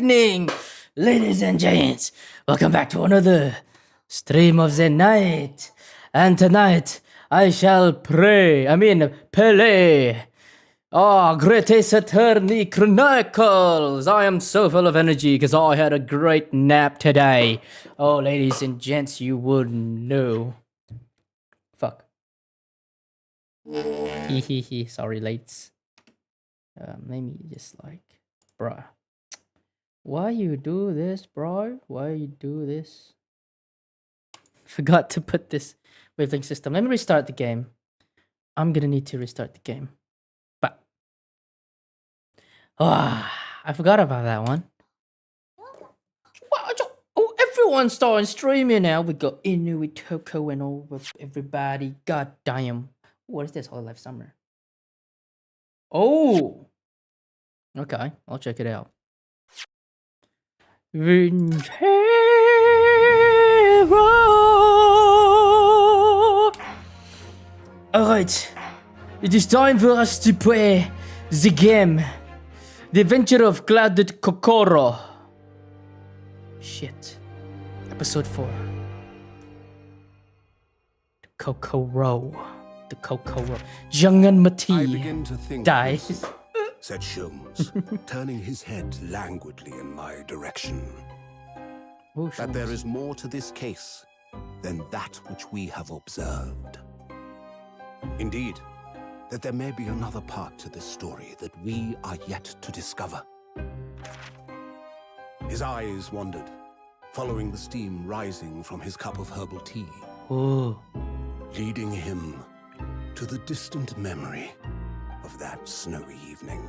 evening, ladies and gents. Welcome back to another stream of the night. And tonight, I shall play. Greatest Attorney Chronicles. I am so full of energy because I had a great nap today. Oh, ladies and gents, you wouldn't know. Fuck. Hehehe, sorry, lates. Let me just bruh. Why you do this, bro? Why you do this? Forgot to put this wavelength system. Let me restart the game. I'm gonna need to restart the game. But I forgot about that one. Oh, everyone's starting streaming now. We got Inuit Toko and all of everybody. God damn. What is this? Whole Life Summer. Oh. Okay, I'll check it out. Alright, it is time for us to play the game. The Adventure of Clouded Kokoro. Shit. Episode 4. The Kokoro. Jangan mati dies. Said Sholmes, turning his head languidly in my direction. That there is more to this case than that which we have observed. Indeed, that there may be another part to this story that we are yet to discover. His eyes wandered, following the steam rising from his cup of herbal tea, leading him to the distant memory of that snowy evening.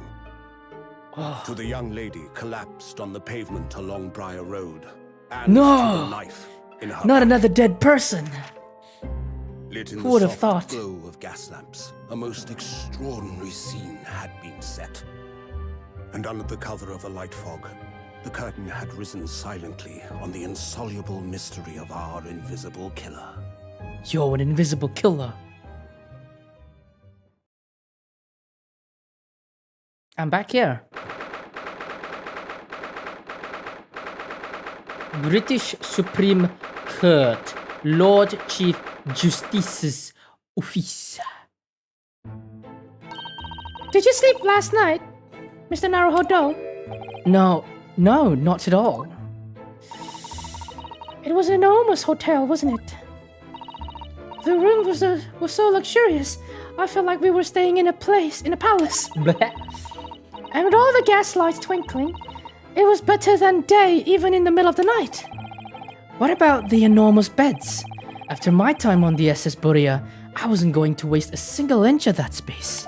To the young lady collapsed on the pavement along Briar Road, and to the knife in her not another dead person. Lit in Who the would have soft thought? glow of gas lamps, a most extraordinary scene had been set. And under the cover of a light fog, the curtain had risen silently on the insoluble mystery of our invisible killer. Yo, an invisible killer. I'm back here. British Supreme Court, Lord Chief Justice's office. Did you sleep last night, Mr. Naruhodo? No, not at all. It was an enormous hotel, wasn't it? The room was so luxurious. I felt like we were staying in a palace. And with all the gas lights twinkling, it was better than day even in the middle of the night. What about the enormous beds? After my time on the SS Borea, I wasn't going to waste a single inch of that space.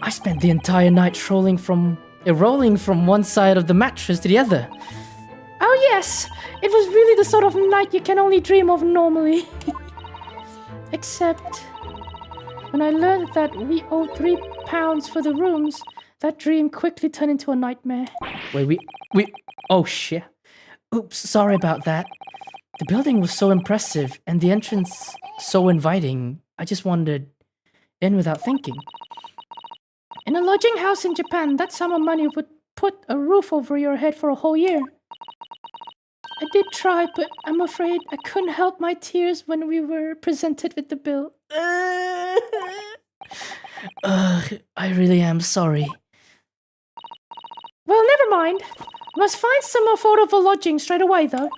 I spent the entire night rolling from one side of the mattress to the other. Oh yes, it was really the sort of night you can only dream of normally. Except when I learned that we owed £3 for the rooms, that dream quickly turned into a nightmare. Wait, oh shit. Oops, sorry about that. The building was so impressive and the entrance so inviting, I just wandered in without thinking. In a lodging house in Japan, that sum of money would put a roof over your head for a whole year. I did try, but I'm afraid I couldn't help my tears when we were presented with the bill. I really am sorry. Well, never mind. Must find some affordable lodging straight away, though.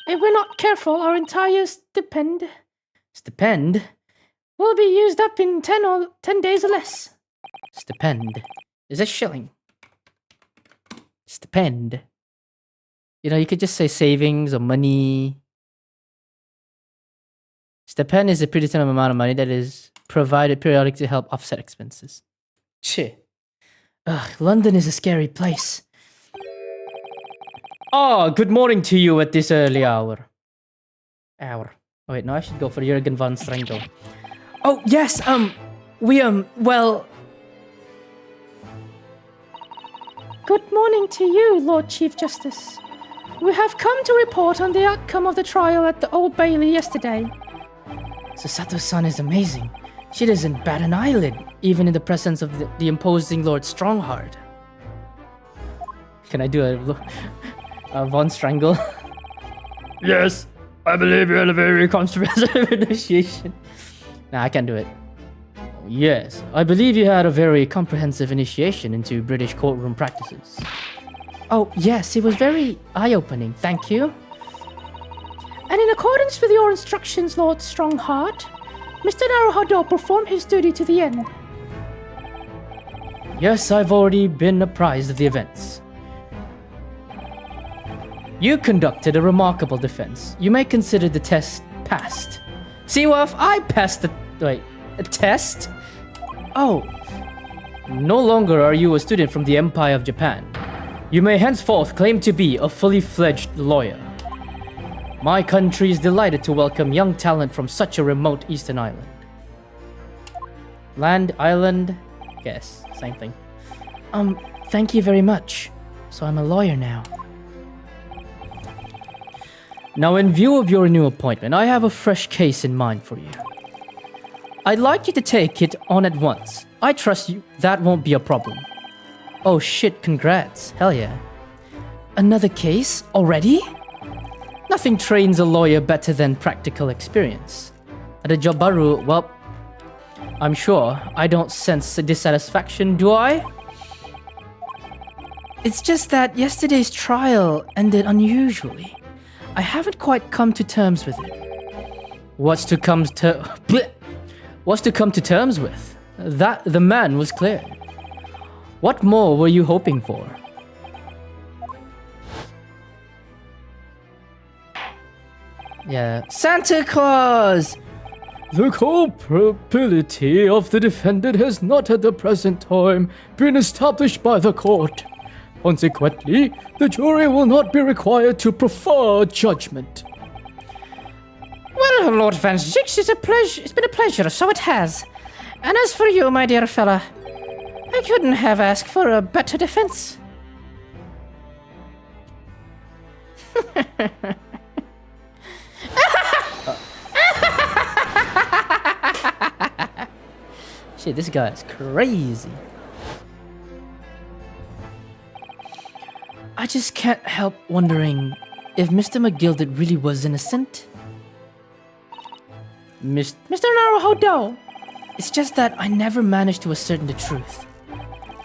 If we're not careful, our entire stipend will be used up in 10 days or less. Stipend is a shilling. Stipend. You know, you could just say savings or money. Stipend is a predetermined amount of money that is provided periodically to help offset expenses. Shit. London is a scary place. Oh, good morning to you at this early hour. Oh wait, no, I should go for Jurgen von Strengel. Oh, yes, well... Good morning to you, Lord Chief Justice. We have come to report on the outcome of the trial at the Old Bailey yesterday. Susato-san is amazing. She doesn't bat an eyelid, even in the presence of the imposing Lord Strongheart. Can I do a Von Strangle? Yes, I believe you had a very comprehensive initiation. Nah, I can't do it. Yes, I believe you had a very comprehensive initiation into British courtroom practices. Oh, yes, it was very eye-opening, thank you. And in accordance with your instructions, Lord Strongheart, Mr. Naruhodo performed his duty to the end. Yes, I've already been apprised of the events. You conducted a remarkable defense. You may consider the test passed. See, well, if I passed the... Wait, a test? Oh. No longer are you a student from the Empire of Japan. You may henceforth claim to be a fully fledged lawyer. My country is delighted to welcome young talent from such a remote eastern island. Land, island, guess, same thing. Thank you very much. So I'm a lawyer now. Now, in view of your new appointment, I have a fresh case in mind for you. I'd like you to take it on at once. I trust you, that won't be a problem. Oh shit, congrats. Hell yeah. Another case? Already? Nothing trains a lawyer better than practical experience. At a job baru, well, I'm sure I don't sense dissatisfaction, do I? It's just that yesterday's trial ended unusually. I haven't quite come to terms with it. What's to come to terms with? That the man was cleared. What more were you hoping for? Yeah. Santa Claus! The culpability of the defendant has not at the present time been established by the court. Consequently, the jury will not be required to prefer judgment. Well, Lord Van Zix, it's been a pleasure, so it has. And as for you, my dear fella, I couldn't have asked for a better defense. Shit, this guy is crazy. I just can't help wondering if Mr. McGilded really was innocent. Mr. Naruhodo! It's just that I never managed to ascertain the truth.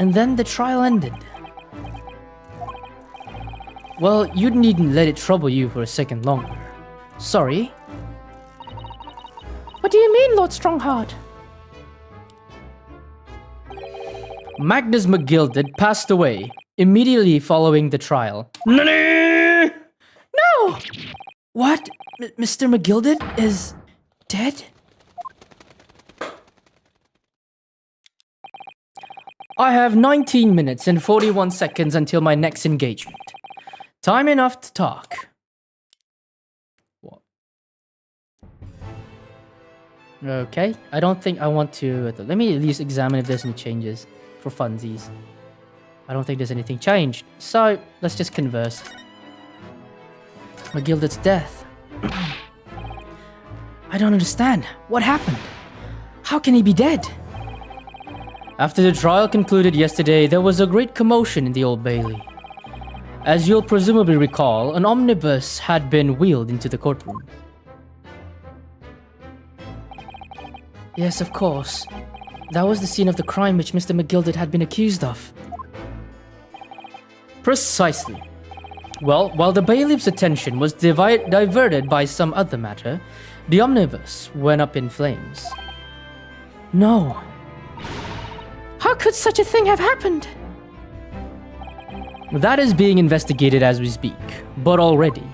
And then the trial ended. Well, you needn't let it trouble you for a second longer. Sorry. What do you mean, Lord Strongheart? Magnus McGilded passed away immediately following the trial. No! What? Mr. McGilded is dead? I have 19 minutes and 41 seconds until my next engagement. Time enough to talk. What? Okay, I don't think I want to... Let me at least examine if there's any changes for funsies. I don't think there's anything changed, so let's just converse. McGilded's death. I don't understand. What happened? How can he be dead? After the trial concluded yesterday, there was a great commotion in the Old Bailey. As you'll presumably recall, an omnibus had been wheeled into the courtroom. Yes, of course. That was the scene of the crime which Mr. McGilded had been accused of. Precisely. Well, while the bailiff's attention was diverted by some other matter, the omnibus went up in flames. No. How could such a thing have happened? That is being investigated as we speak, but already.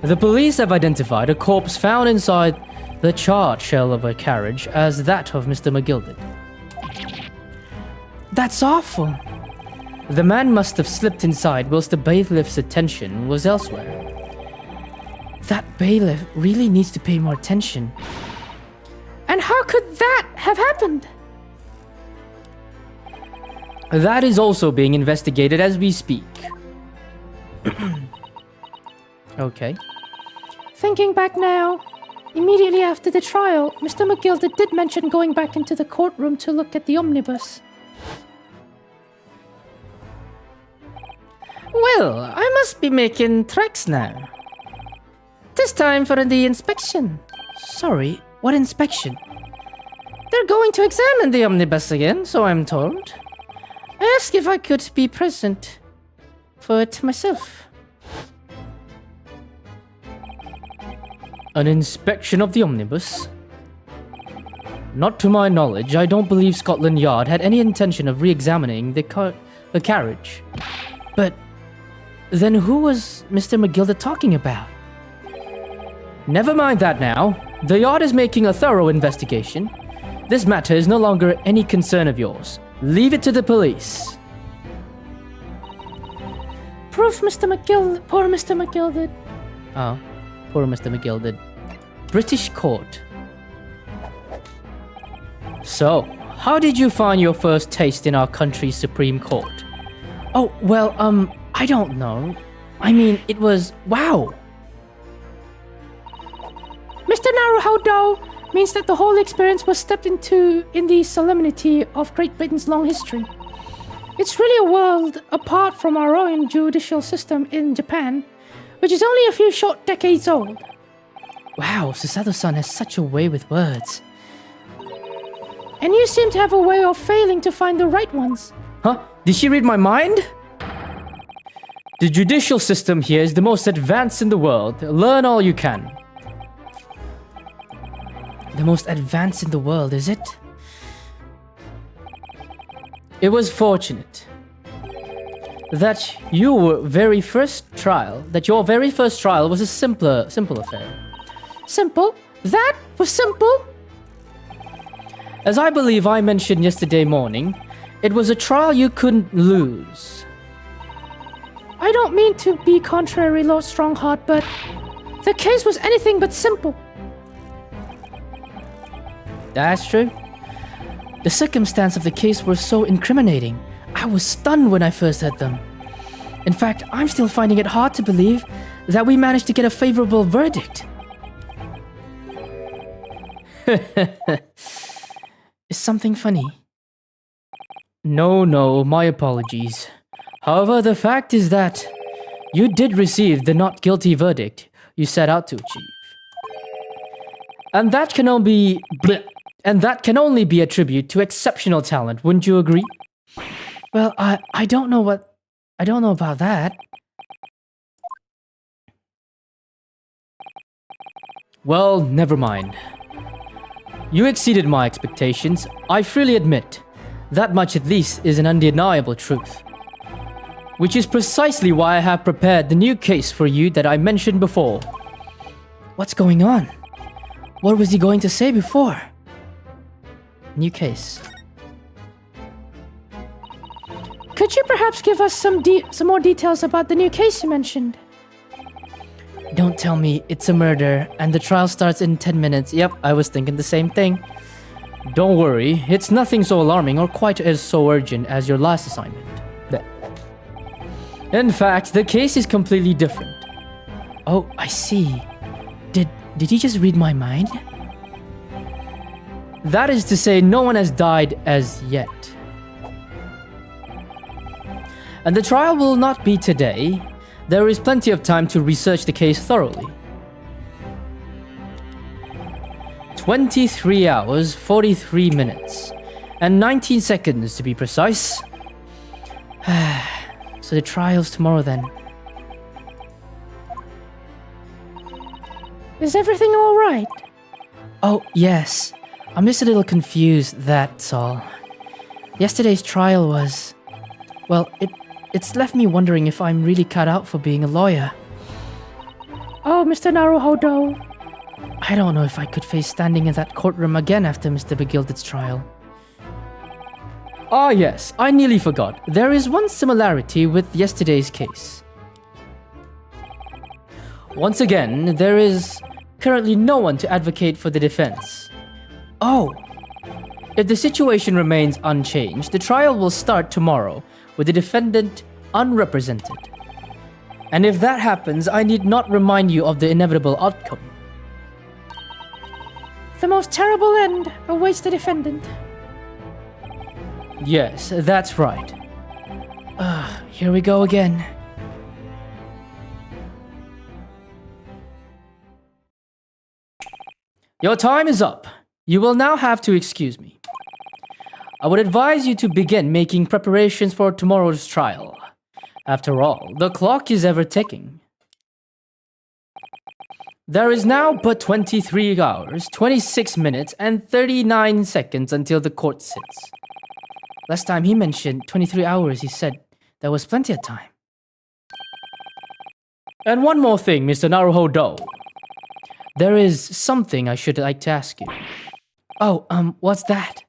The police have identified a corpse found inside the charred shell of a carriage as that of Mr. McGilded. That's awful. The man must have slipped inside whilst the bailiff's attention was elsewhere. That bailiff really needs to pay more attention. And how could that have happened? That is also being investigated as we speak. Okay. Thinking back now, immediately after the trial, Mr. McGilded did mention going back into the courtroom to look at the omnibus. Well, I must be making tracks now. This time for the inspection. Sorry, what inspection? They're going to examine the omnibus again, so I'm told. I asked if I could be present for it myself. An inspection of the omnibus? Not to my knowledge, I don't believe Scotland Yard had any intention of re-examining the carriage. But then who was Mr. McGilda talking about? Never mind that now. The Yard is making a thorough investigation. This matter is no longer any concern of yours. Leave it to the police. Poor Mr. McGilda. Oh, poor Mr. McGilda. British court. So, how did you find your first taste in our country's Supreme Court? Oh, well, I don't know. I mean, it was wow. Mr. Naruhodo means that the whole experience was stepped into in the solemnity of Great Britain's long history. It's really a world apart from our own judicial system in Japan, which is only a few short decades old. Wow, Susato-san has such a way with words. And you seem to have a way of failing to find the right ones. Huh? Did she read my mind? The judicial system here is the most advanced in the world. Learn all you can. The most advanced in the world, is it? It was fortunate that your very first trial was a simple affair. Simple? That was simple? As I believe I mentioned yesterday morning, it was a trial you couldn't lose. I don't mean to be contrary, Lord Strongheart, but the case was anything but simple. That's true. The circumstances of the case were so incriminating. I was stunned when I first heard them. In fact, I'm still finding it hard to believe that we managed to get a favorable verdict. Is something funny? No, my apologies. However, the fact is that you did receive the not guilty verdict you set out to achieve. And that can only be a tribute to exceptional talent, wouldn't you agree? Well, I don't know about that. Well, never mind. You exceeded my expectations, I freely admit. That much at least is an undeniable truth. Which is precisely why I have prepared the new case for you that I mentioned before. What's going on? What was he going to say before? New case. Could you perhaps give us some more details about the new case you mentioned? Don't tell me it's a murder and the trial starts in 10 minutes. Yep, I was thinking the same thing. Don't worry, it's nothing so alarming or quite as so urgent as your last assignment. In fact, the case is completely different. Oh, I see. Did he just read my mind? That is to say, no one has died as yet. And the trial will not be today. There is plenty of time to research the case thoroughly. 23 hours, 43 minutes, and 19 seconds to be precise. So the trial's tomorrow then. Is everything all right? Oh, yes. I'm just a little confused, that's all. Yesterday's trial was... Well, it's left me wondering if I'm really cut out for being a lawyer. Oh, Mr. Naruhodo. I don't know if I could face standing in that courtroom again after Mr. McGilda's trial. Ah yes, I nearly forgot. There is one similarity with yesterday's case. Once again, there is currently no one to advocate for the defense. Oh! If the situation remains unchanged, the trial will start tomorrow with the defendant unrepresented. And if that happens, I need not remind you of the inevitable outcome. The most terrible end awaits the defendant. Yes, that's right. Here we go again. Your time is up. You will now have to excuse me. I would advise you to begin making preparations for tomorrow's trial. After all, the clock is ever ticking. There is now but 23 hours, 26 minutes, and 39 seconds until the court sits. Last time he mentioned 23 hours, he said there was plenty of time. And one more thing, Mr. Naruhodo. There is something I should like to ask you. Oh, what's that?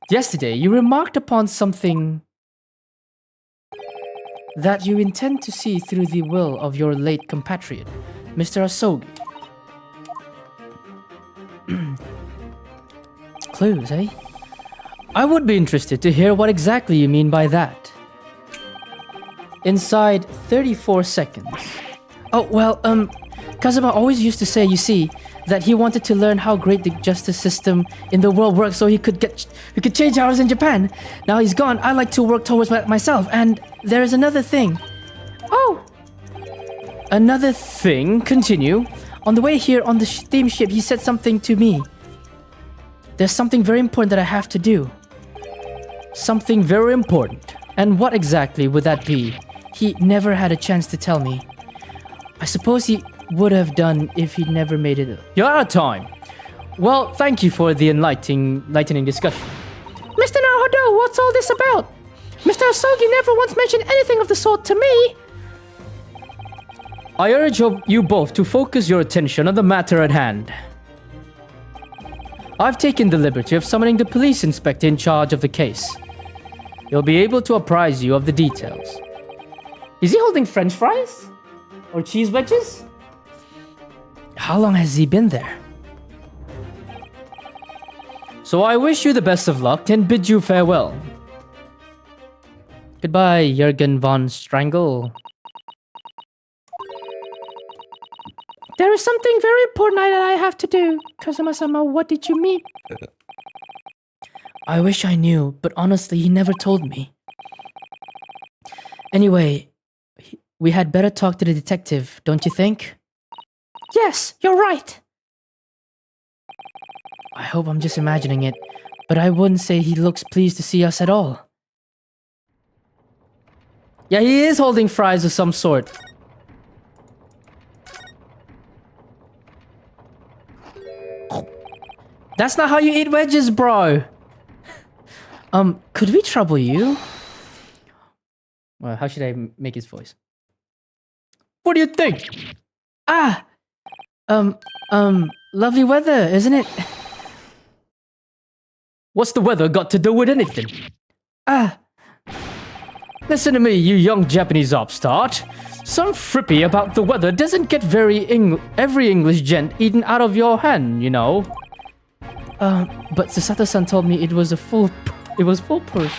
Yesterday, you remarked upon something that you intend to see through the will of your late compatriot, Mr. Asogi. Clues, eh? I would be interested to hear what exactly you mean by that. Inside 34 seconds. Oh, well, Kazuma always used to say, you see, that he wanted to learn how great the justice system in the world works so he could change ours in Japan. Now he's gone, I like to work towards myself, and there is another thing. Oh! Another thing? Continue. On the way here on the steamship, he said something to me. There's something very important that I have to do. Something very important. And what exactly would that be? He never had a chance to tell me. I suppose he would have done if he'd never made it. You're out of time. Well, thank you for the enlightening discussion. Mr. Naruhodo, what's all this about? Mr. Asogi never once mentioned anything of the sort to me. I urge you both to focus your attention on the matter at hand. I've taken the liberty of summoning the police inspector in charge of the case. He'll be able to apprise you of the details. Is he holding French fries? Or cheese wedges? How long has he been there? So I wish you the best of luck and bid you farewell. Goodbye, Jürgen von Strangle. There is something very important that I have to do. Kazuma-sama, what did you mean? I wish I knew, but honestly, he never told me. Anyway, we had better talk to the detective, don't you think? Yes, you're right. I hope I'm just imagining it, but I wouldn't say he looks pleased to see us at all. Yeah, he is holding fries of some sort. That's not how you eat wedges, bro. Could we trouble you? Well, how should I make his voice? What do you think? Ah! Lovely weather, isn't it? What's the weather got to do with anything? Ah! Listen to me, you young Japanese upstart. Some frippy about the weather doesn't get every English gent eaten out of your hand, you know. But Susato-san told me it was foolproof.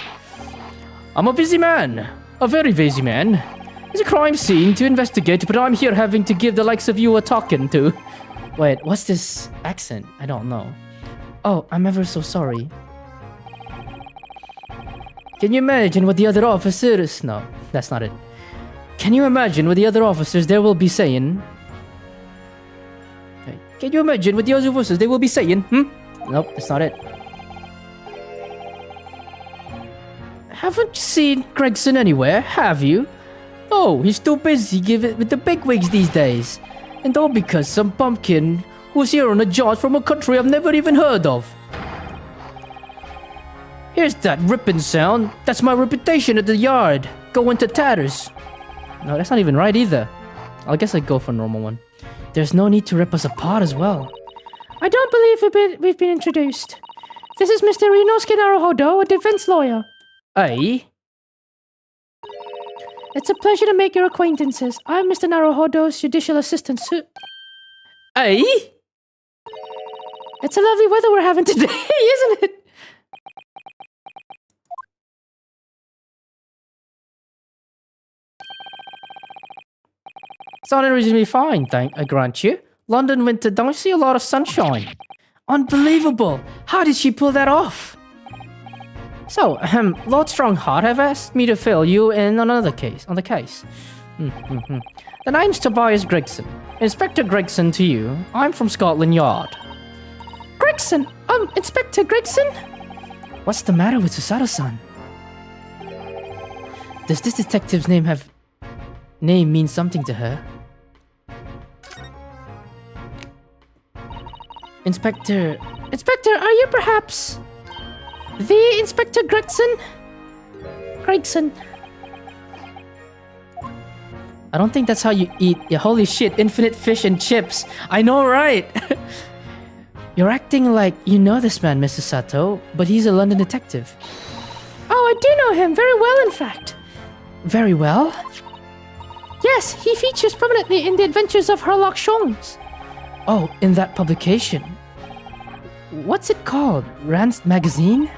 I'm a busy man. A very busy man. There's a crime scene to investigate, but I'm here having to give the likes of you a talking to. Wait, what's this accent? I don't know. Oh, I'm ever so sorry. Can you imagine what the other officers... No, that's not it. Can you imagine what the other officers there will be saying? Okay. Can you imagine what the other officers they will be saying? Nope, that's not it. Haven't you seen Gregson anywhere, have you? Oh, he's too busy with the bigwigs these days. And all because some pumpkin who's here on a jaunt from a country I've never even heard of. Here's that ripping sound. That's my reputation at the yard. Going to tatters. No, that's not even right either. I guess I'd go for a normal one. There's no need to rip us apart as well. I don't believe we've been introduced. This is Mr. Inosuke Naruhodo, a defense lawyer. Hey? It's a pleasure to make your acquaintances. I'm Mr. Naruhodo's judicial assistant. Hey? It's a lovely weather we're having today, isn't it? Sounded reasonably fine, I grant you. London winter, don't see a lot of sunshine. Unbelievable! How did she pull that off? So, Lord Strongheart have asked me to fill you in on the case. The name's Tobias Gregson. Inspector Gregson to you. I'm from Scotland Yard. Gregson! Inspector Gregson? What's the matter with Susato-san? Does this detective's name mean something to her? Inspector, are you perhaps the Inspector Gregson? Gregson. I don't think that's how you eat. Yeah, holy shit, infinite fish and chips. I know, right? You're acting like you know this man, Mr. Sato, but he's a London detective. Oh, I do know him very well, in fact. Very well? Yes, he features prominently in the adventures of Sherlock Holmes. Oh, in that publication. What's it called? Rand's Magazine?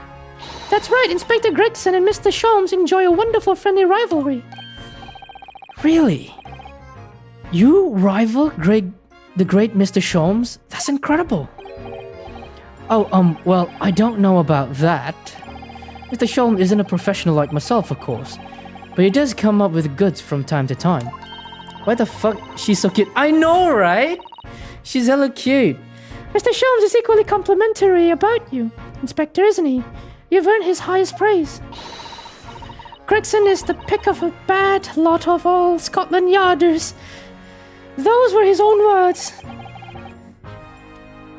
That's right, Inspector Gregson and Mr. Holmes enjoy a wonderful friendly rivalry. Really? You rival the great Mr. Holmes? That's incredible. Oh, well, I don't know about that. Mr. Holmes isn't a professional like myself, of course. But he does come up with goods from time to time. Why the fuck? She's so cute. I know, right? She's hella cute. Mr. Holmes is equally complimentary about you, Inspector, isn't he? You've earned his highest praise. Gregson is the pick of a bad lot of all Scotland Yarders. Those were his own words.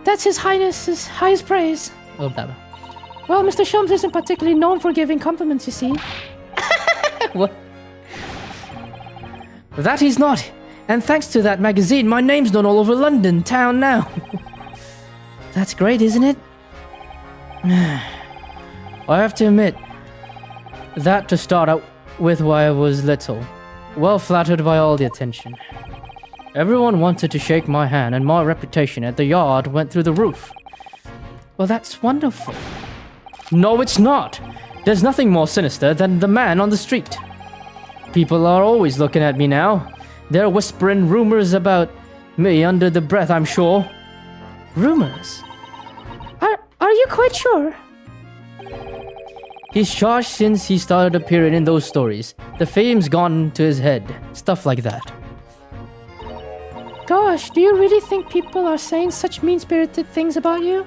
That's His Highness's highest praise. Oh, blah, blah. Well, Mr. Holmes isn't particularly known for giving compliments, you see. What? That he's not. And thanks to that magazine, my name's known all over London town now. That's great, isn't it? I have to admit, that to start out with why I was little. Well flattered by all the attention. Everyone wanted to shake my hand and my reputation at the yard went through the roof. Well, that's wonderful. No, it's not. There's nothing more sinister than the man on the street. People are always looking at me now. They're whispering rumors about me under the breath, I'm sure. Rumors? Are you quite sure? He's charged since he started appearing in those stories. The fame's gone to his head. Stuff like that. Gosh, do you really think people are saying such mean-spirited things about you?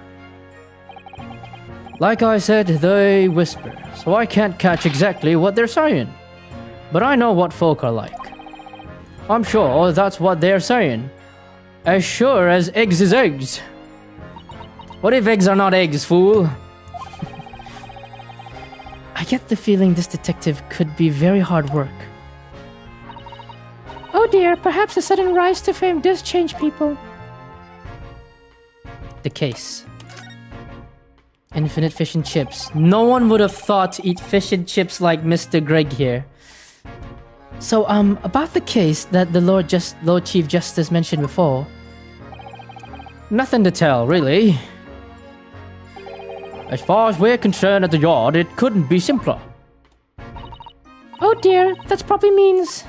Like I said, they whisper, so I can't catch exactly what they're saying. But I know what folk are like. I'm sure that's what they're saying. As sure as eggs is eggs. What if eggs are not eggs, fool? I get the feeling this detective could be very hard work. Oh dear, perhaps a sudden rise to fame does change people. The case. Infinite fish and chips. No one would have thought to eat fish and chips like Mr. Greg here. So, about the case that the Lord Chief Justice mentioned before. Nothing to tell, really. As far as we're concerned at the yard, it couldn't be simpler. Oh dear, that probably means...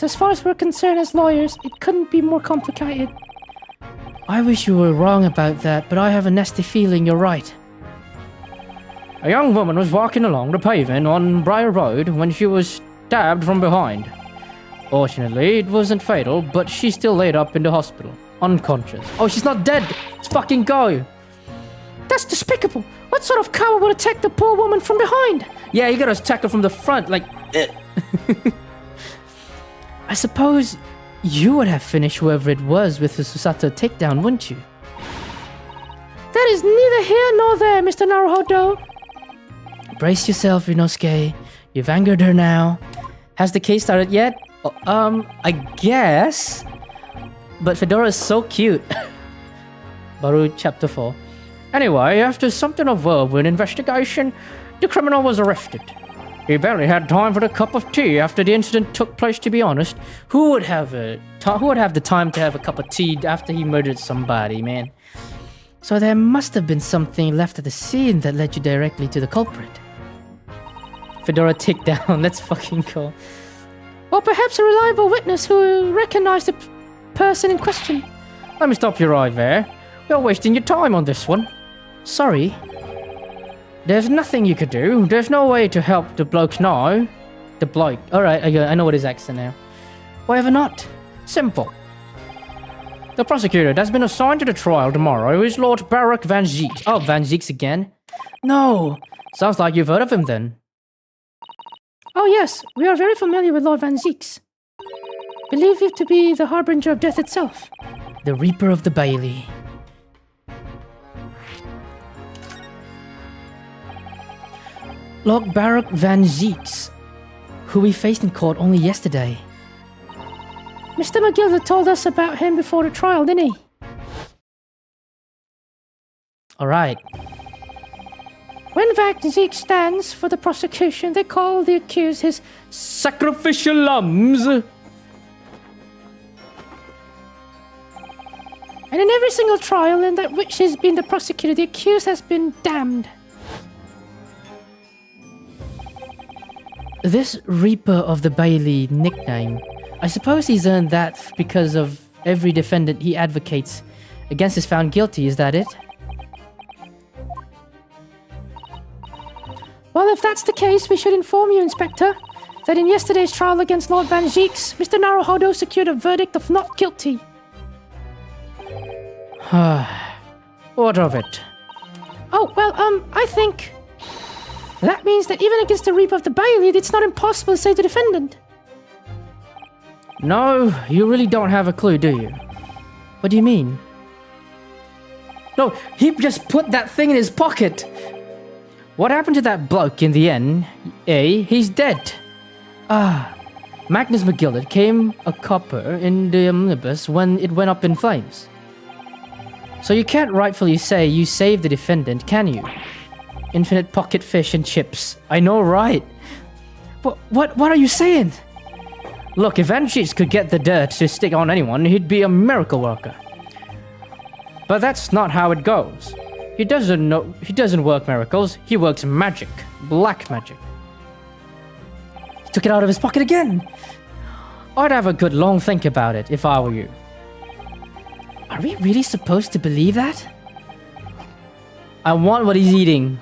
As far as we're concerned as lawyers, it couldn't be more complicated. I wish you were wrong about that, but I have a nasty feeling you're right. A young woman was walking along the pavement on Briar Road when she was stabbed from behind. Fortunately, it wasn't fatal, but she's still laid up in the hospital, unconscious. Oh, she's not dead! Let's fucking go! That's despicable! What sort of coward would attack the poor woman from behind? Yeah, you gotta attack her from the front, like... I suppose you would have finished whoever it was with the Susato takedown, wouldn't you? That is neither here nor there, Mr. Naruhodo. Brace yourself, Inosuke. You've angered her now. Has the case started yet? I guess. But Fedora's so cute. Baru chapter 4. Anyway, after something of a whirlwind investigation, the criminal was arrested. He barely had time for a cup of tea after the incident took place, to be honest. Who would have the time to have a cup of tea after he murdered somebody, man? So there must have been something left at the scene that led you directly to the culprit. Fedora takedown, let's fucking go. Or perhaps a reliable witness who recognized the person in question. Let me stop you right there. You're wasting your time on this one. Sorry. There's nothing you could do. There's no way to help the bloke now. The bloke. Alright, I know what his accent now. Why ever not? Simple. The prosecutor that's been assigned to the trial tomorrow is Lord Barak Van Zieks. Oh, Van Zieks again? No. Sounds like you've heard of him then. Oh yes, we are very familiar with Lord Van Zieks. Believe him to be the harbinger of death itself. The Reaper of the Bailey. Lord Barak Van Zieks, who we faced in court only yesterday. Mr. McGilder told us about him before the trial, didn't he? Alright. When Van Zieks stands for the prosecution, they call the accused his Sacrificial lambs. And in every single trial in that which has been the prosecutor, the accused has been damned. This Reaper of the Bailey nickname, I suppose he's earned that because of every defendant he advocates against is found guilty, is that it? Well, if that's the case, we should inform you, Inspector, that in yesterday's trial against Lord Van Zieks, Mr. Naruhodo secured a verdict of not guilty. What of it? Oh, well, I think that means that even against the Reaper of the Bailey, it's not impossible to save the defendant. No, you really don't have a clue, do you? What do you mean? No, he just put that thing in his pocket. What happened to that bloke in the end? He's dead. Magnus McGilder came a copper in the omnibus when it went up in flames. So you can't rightfully say you saved the defendant, can you? Infinite pocket fish and chips. I know, right? What are you saying? Look, if Van Zieks could get the dirt to stick on anyone, he'd be a miracle worker. But that's not how it goes. He doesn't work miracles, he works magic. Black magic. He took it out of his pocket again. I'd have a good long think about it if I were you. Are we really supposed to believe that? I want what he's eating.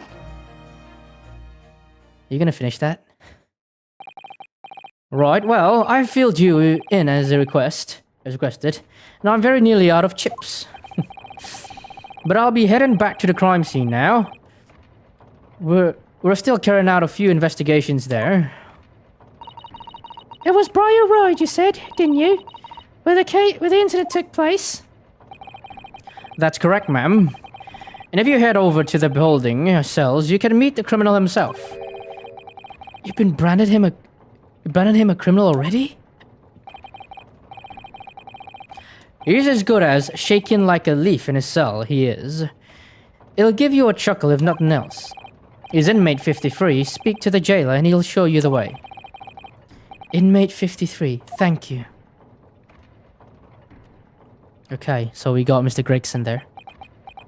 You gonna finish that? Right, well, I filled you in as requested, and I'm very nearly out of chips. But I'll be heading back to the crime scene now. We're still carrying out a few investigations there. It was Briar Road, you said, didn't you? Where the incident took place? That's correct, ma'am. And if you head over to the building cells, you can meet the criminal himself. You've been branded him a criminal already? He's as good as shaking like a leaf in his cell, he is. It'll give you a chuckle if nothing else. He's inmate 53, speak to the jailer and he'll show you the way. Inmate 53, thank you. Okay, so we got Mr. Gregson there.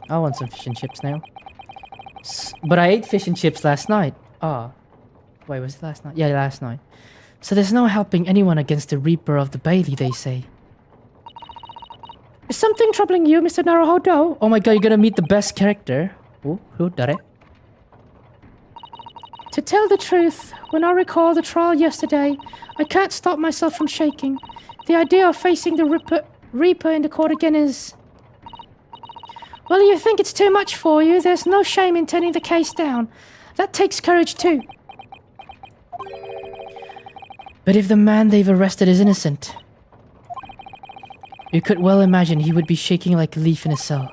I want some fish and chips now. But I ate fish and chips last night. Wait, was it last night? Yeah, last night. So there's no helping anyone against the Reaper of the Bailey, they say. Is something troubling you, Mr. Naruhodo? Oh my god, you're gonna meet the best character. Oh, who did it? To tell the truth, when I recall the trial yesterday, I can't stop myself from shaking. The idea of facing the Reaper in the court again is... Well, you think it's too much for you? There's no shame in turning the case down. That takes courage too. But if the man they've arrested is innocent, you could well imagine he would be shaking like a leaf in a cell.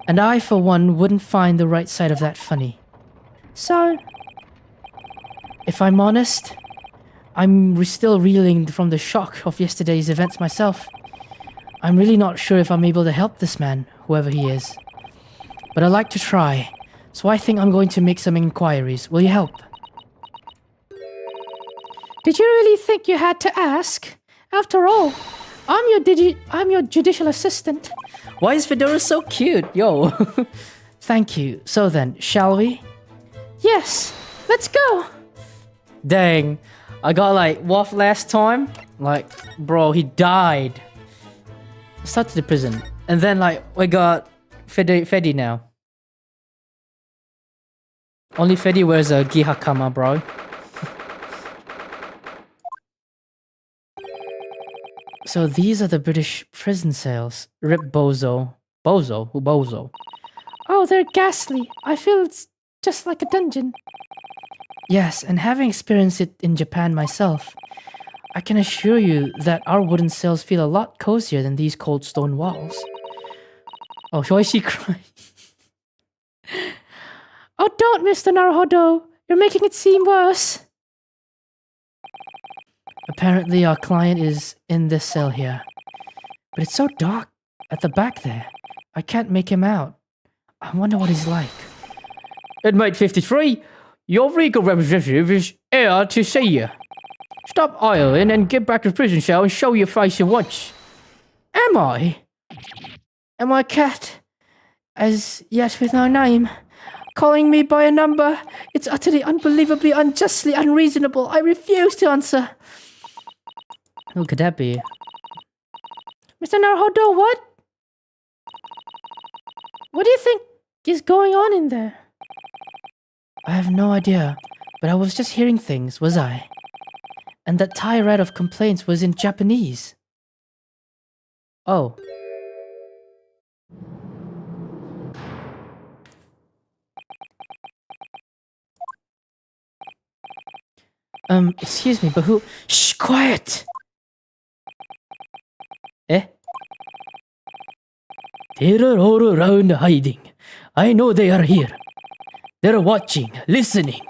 And I, for one, wouldn't find the right side of that funny. So? If I'm honest, I'm still reeling from the shock of yesterday's events myself. I'm really not sure if I'm able to help this man, whoever he is. But I'd like to try, so I think I'm going to make some inquiries. Will you help? Did you really think you had to ask? After all, I'm your judicial assistant. Why is Fedora so cute? Yo. Thank you. So then, shall we? Yes, let's go. Dang. I got like, Waff last time? Like, bro, he died. Start to the prison. And then like, we got Fedi now. Only Fedi wears a Gihakama, bro. So these are the British prison cells. Rip Bozo. Bozo? Who Bozo? Oh, they're ghastly. I feel it's just like a dungeon. Yes, and having experienced it in Japan myself, I can assure you that our wooden cells feel a lot cozier than these cold stone walls. Oh, why is she crying? Oh, don't, Mr. Naruhodo. You're making it seem worse. Apparently our client is in this cell here. But it's so dark at the back there. I can't make him out. I wonder what he's like. Inmate 53, your legal representative is here to see you. Stop idling and get back to the prison cell and show your face at once. Am I? Am I a cat? As yet with no name. Calling me by a number. It's utterly, unbelievably, unjustly unreasonable. I refuse to answer. Who could that be? Mr. Naruhodo, what? What do you think is going on in there? I have no idea, but I was just hearing things, was I? And that tirade of complaints was in Japanese. Oh. Excuse me, but who— Shh, quiet! Eh? They're all around hiding. I know they are here. They're watching, listening.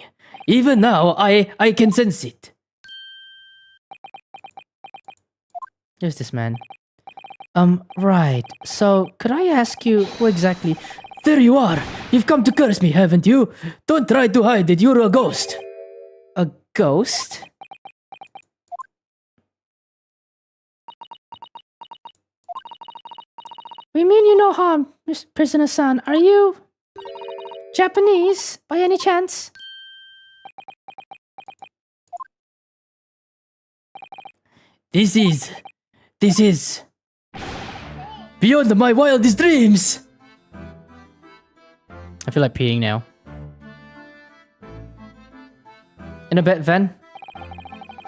Even now, I can sense it. Who's this man? Right. So, could I ask you who exactly— There you are. You've come to curse me, haven't you? Don't try to hide it. You're a ghost. A ghost? We mean you no harm, Miss Prisoner-san. Are you Japanese, by any chance? This is beyond my wildest dreams. I feel like peeing now. In a bit, then.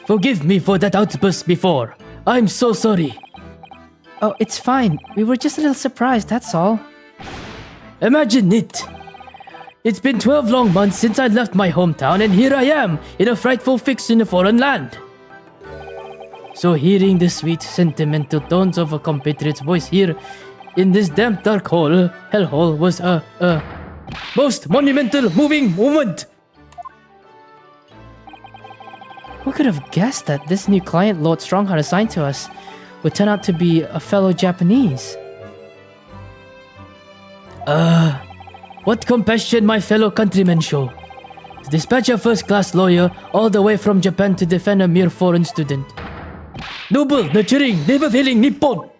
Forgive me for that outburst before. I'm so sorry. Oh, it's fine. We were just a little surprised, that's all. Imagine it. It's been 12 long months since I left my hometown, and here I am in a frightful fix in a foreign land. So hearing the sweet, sentimental tones of a compatriot's voice here in this damp dark hellhole was a most monumental, moving moment. Who could have guessed that this new client Lord Strongheart assigned to us would turn out to be a fellow Japanese? What compassion my fellow countrymen show. To dispatch a first-class lawyer all the way from Japan to defend a mere foreign student. Noble, nurturing, never-failing Nippon!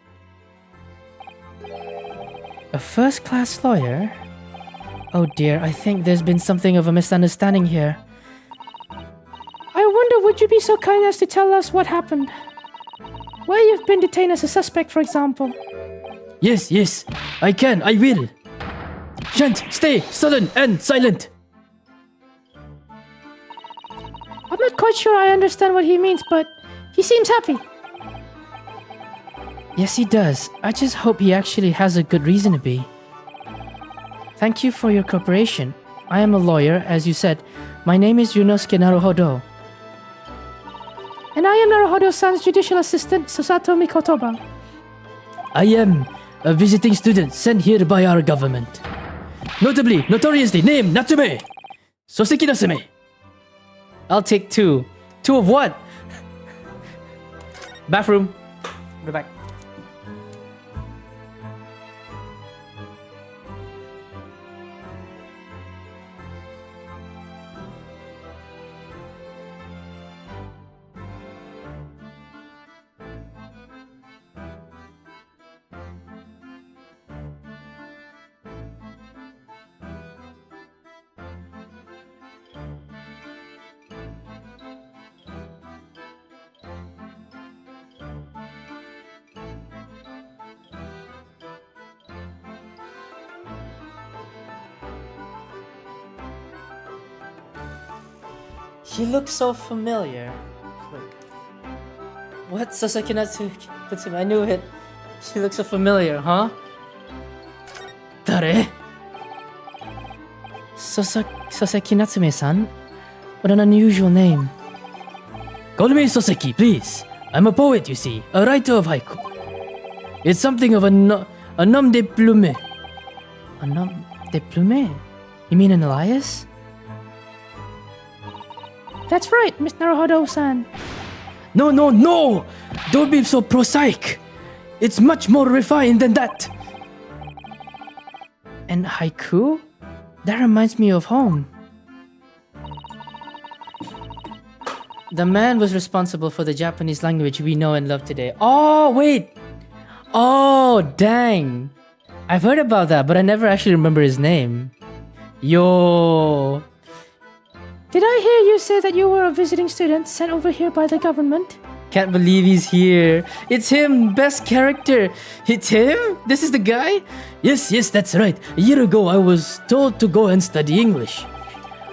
A first-class lawyer? Oh dear, I think there's been something of a misunderstanding here. I wonder, would you be so kind as to tell us what happened? Why you've been detained as a suspect, for example? Yes, I can, I will. Shan't stay sullen and silent. I'm not quite sure I understand what he means, but he seems happy. Yes, he does. I just hope he actually has a good reason to be. Thank you for your cooperation. I am a lawyer, as you said. My name is Yunosuke Naruhodo. And I am Naruhodo-san's judicial assistant, Susato Mikotoba. I am a visiting student sent here by our government. Notoriously named Natsume. Soseki Natsume. I'll take 2. 2 of what? Bathroom. Go back. He looks so familiar. Wait. What? Sasaki Natsume? I knew it. She looks so familiar, huh? Dare? Sasaki Natsume-san? What an unusual name. Call me Soseki, please. I'm a poet, you see, a writer of haiku. It's something of a nom de plume. A nom de plume? You mean an alias? That's right, Miss Naruhodo-san. No, no, no! Don't be so prosaic. It's much more refined than that. And haiku? That reminds me of home. The man was responsible for the Japanese language we know and love today. Oh, wait! Oh, dang! I've heard about that, but I never actually remember his name. Yo! Did I hear you say that you were a visiting student sent over here by the government? Can't believe he's here. It's him, best character. It's him? This is the guy? Yes, that's right. A year ago, I was told to go and study English.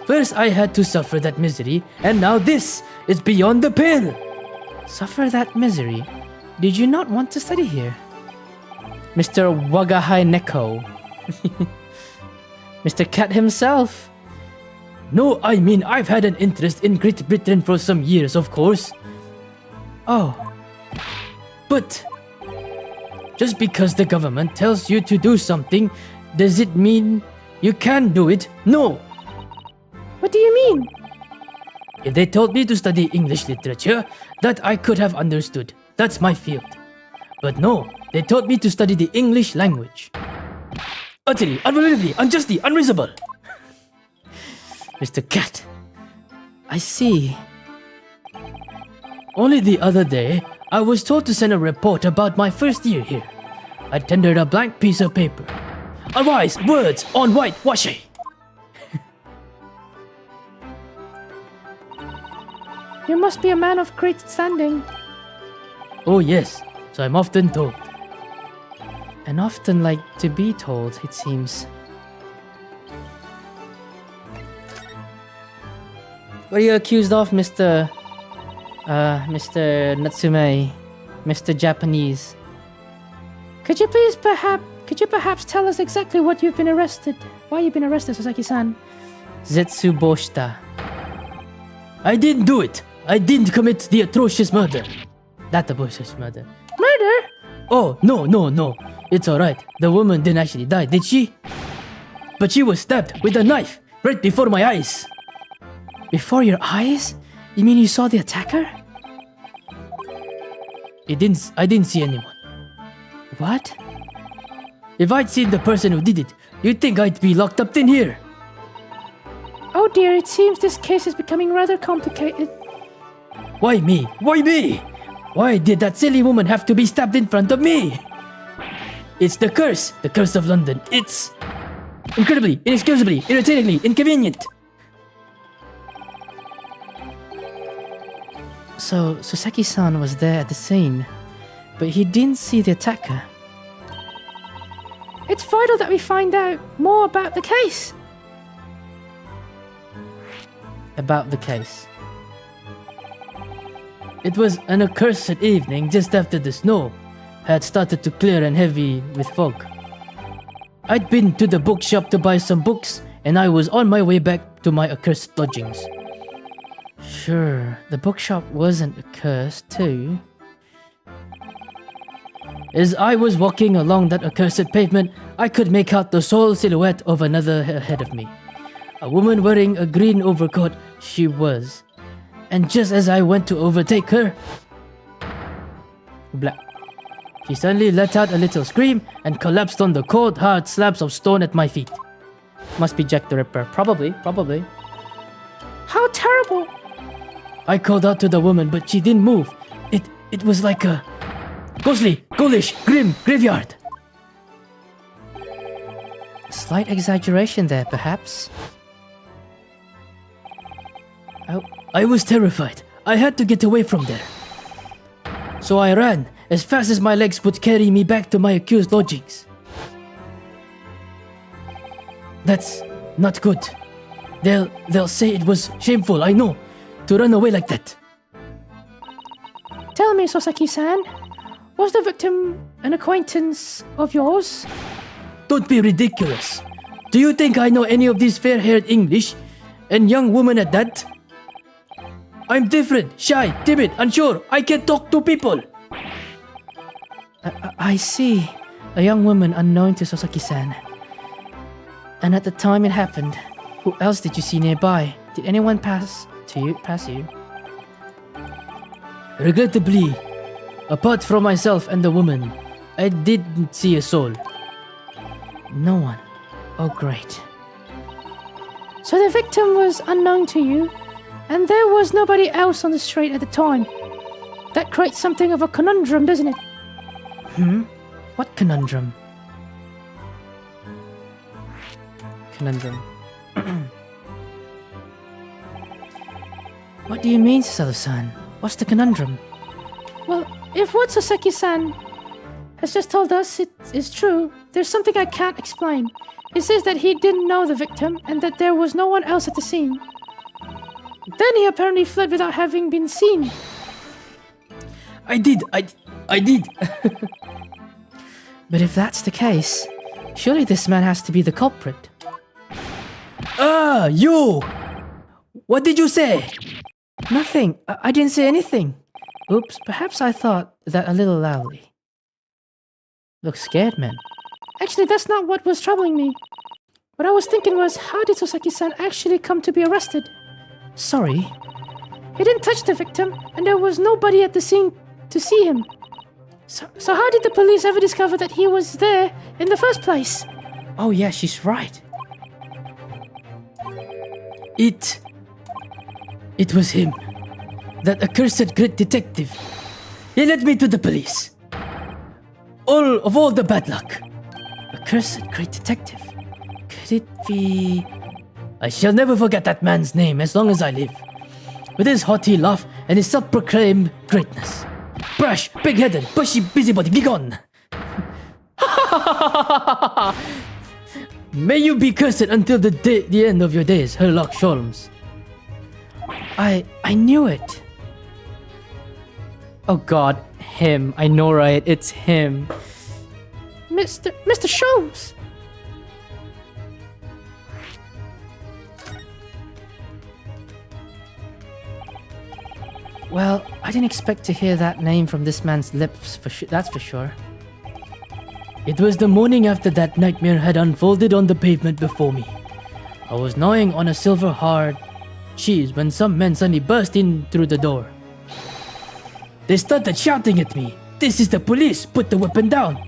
First, I had to suffer that misery, and now this is beyond the pale. Suffer that misery? Did you not want to study here? Mr. Wagahai Neko. Mr. Cat himself. No, I mean, I've had an interest in Great Britain for some years, of course. Oh. But just because the government tells you to do something, does it mean you can do it? No. What do you mean? If they told me to study English literature, that I could have understood. That's my field. But no, they told me to study the English language. Utterly, unbelievably, unjustly, unreasonable. Mr. Cat. I see. Only the other day, I was told to send a report about my first year here. I tendered a blank piece of paper. Arise, words on whitewashing. You must be a man of great standing. Oh yes, so I'm often told. And often like to be told, it seems. What are you accused of, Mr. Natsume? Mr. Japanese? Could you perhaps tell us exactly what you've been arrested? Why you've been arrested, Sasaki-san? Zetsuboshita. I didn't do it. I didn't commit the atrocious murder. That atrocious murder. Murder? Oh, no. It's alright. The woman didn't actually die, did she? But she was stabbed with a knife right before my eyes. Before your eyes? You mean you saw the attacker? I didn't see anyone. What? If I'd seen the person who did it, you'd think I'd be locked up in here. Oh dear, it seems this case is becoming rather complicated. Why me? Why me? Why did that silly woman have to be stabbed in front of me? It's the curse of London. It's incredibly, inexcusably, irritatingly inconvenient. So, Sasaki-san was there at the scene, but he didn't see the attacker. It's vital that we find out more about the case. About the case. It was an accursed evening just after the snow had started to clear and heavy with fog. I'd been to the bookshop to buy some books, and I was on my way back to my accursed lodgings. Sure, the bookshop wasn't accursed too. As I was walking along that accursed pavement, I could make out the sole silhouette of another ahead of me. A woman wearing a green overcoat, she was. And just as I went to overtake her, blah, she suddenly let out a little scream and collapsed on the cold, hard slabs of stone at my feet. Must be Jack the Ripper. Probably. How terrible! I called out to the woman, but she didn't move. It was like a ghostly, ghoulish, grim graveyard. Slight exaggeration there, perhaps. Oh, I was terrified. I had to get away from there. So I ran as fast as my legs would carry me back to my accused lodgings. That's not good. They'll say it was shameful, I know, to run away like that. Tell me, Sasaki-san, was the victim an acquaintance of yours? Don't be ridiculous. Do you think I know any of these fair-haired English? And young women at that? I'm different, shy, timid, unsure. I can't talk to people. I see. A young woman unknown to Sasaki-san. And at the time it happened, who else did you see nearby? Did anyone pass you? Regrettably, apart from myself and the woman, I didn't see a soul. No one. Oh, great. So the victim was unknown to you, and there was nobody else on the street at the time. That creates something of a conundrum, doesn't it? What conundrum? Conundrum. What do you mean, Susaru-san? What's the conundrum? Well, if what Sasaki-san has just told us is true, there's something I can't explain. He says that he didn't know the victim and that there was no one else at the scene. Then he apparently fled without having been seen. I did. But if that's the case, surely this man has to be the culprit. Ah, you! What did you say? Nothing. I didn't say anything. Oops, perhaps I thought that a little loudly. Look scared, man. Actually, that's not what was troubling me. What I was thinking was, how did Sasaki-san actually come to be arrested? Sorry. He didn't touch the victim, and there was nobody at the scene to see him. So how did the police ever discover that he was there in the first place? Oh yeah, she's right. It was him. That accursed great detective. He led me to the police. All the bad luck. Accursed great detective. Could it be... I shall never forget that man's name as long as I live. With his haughty laugh and his self-proclaimed greatness. Brash, big-headed, bushy busybody, be gone! May you be cursed until the end of your days, Sherlock Holmes. I knew it. Oh god, him. I know, right? It's him. Mr. Sholmes! Well, I didn't expect to hear that name from this man's lips, that's for sure. It was the morning after that nightmare had unfolded on the pavement before me. I was gnawing on a silver hard cheese when some men suddenly burst in through the door. They started shouting at me, "This is the police, put the weapon down!"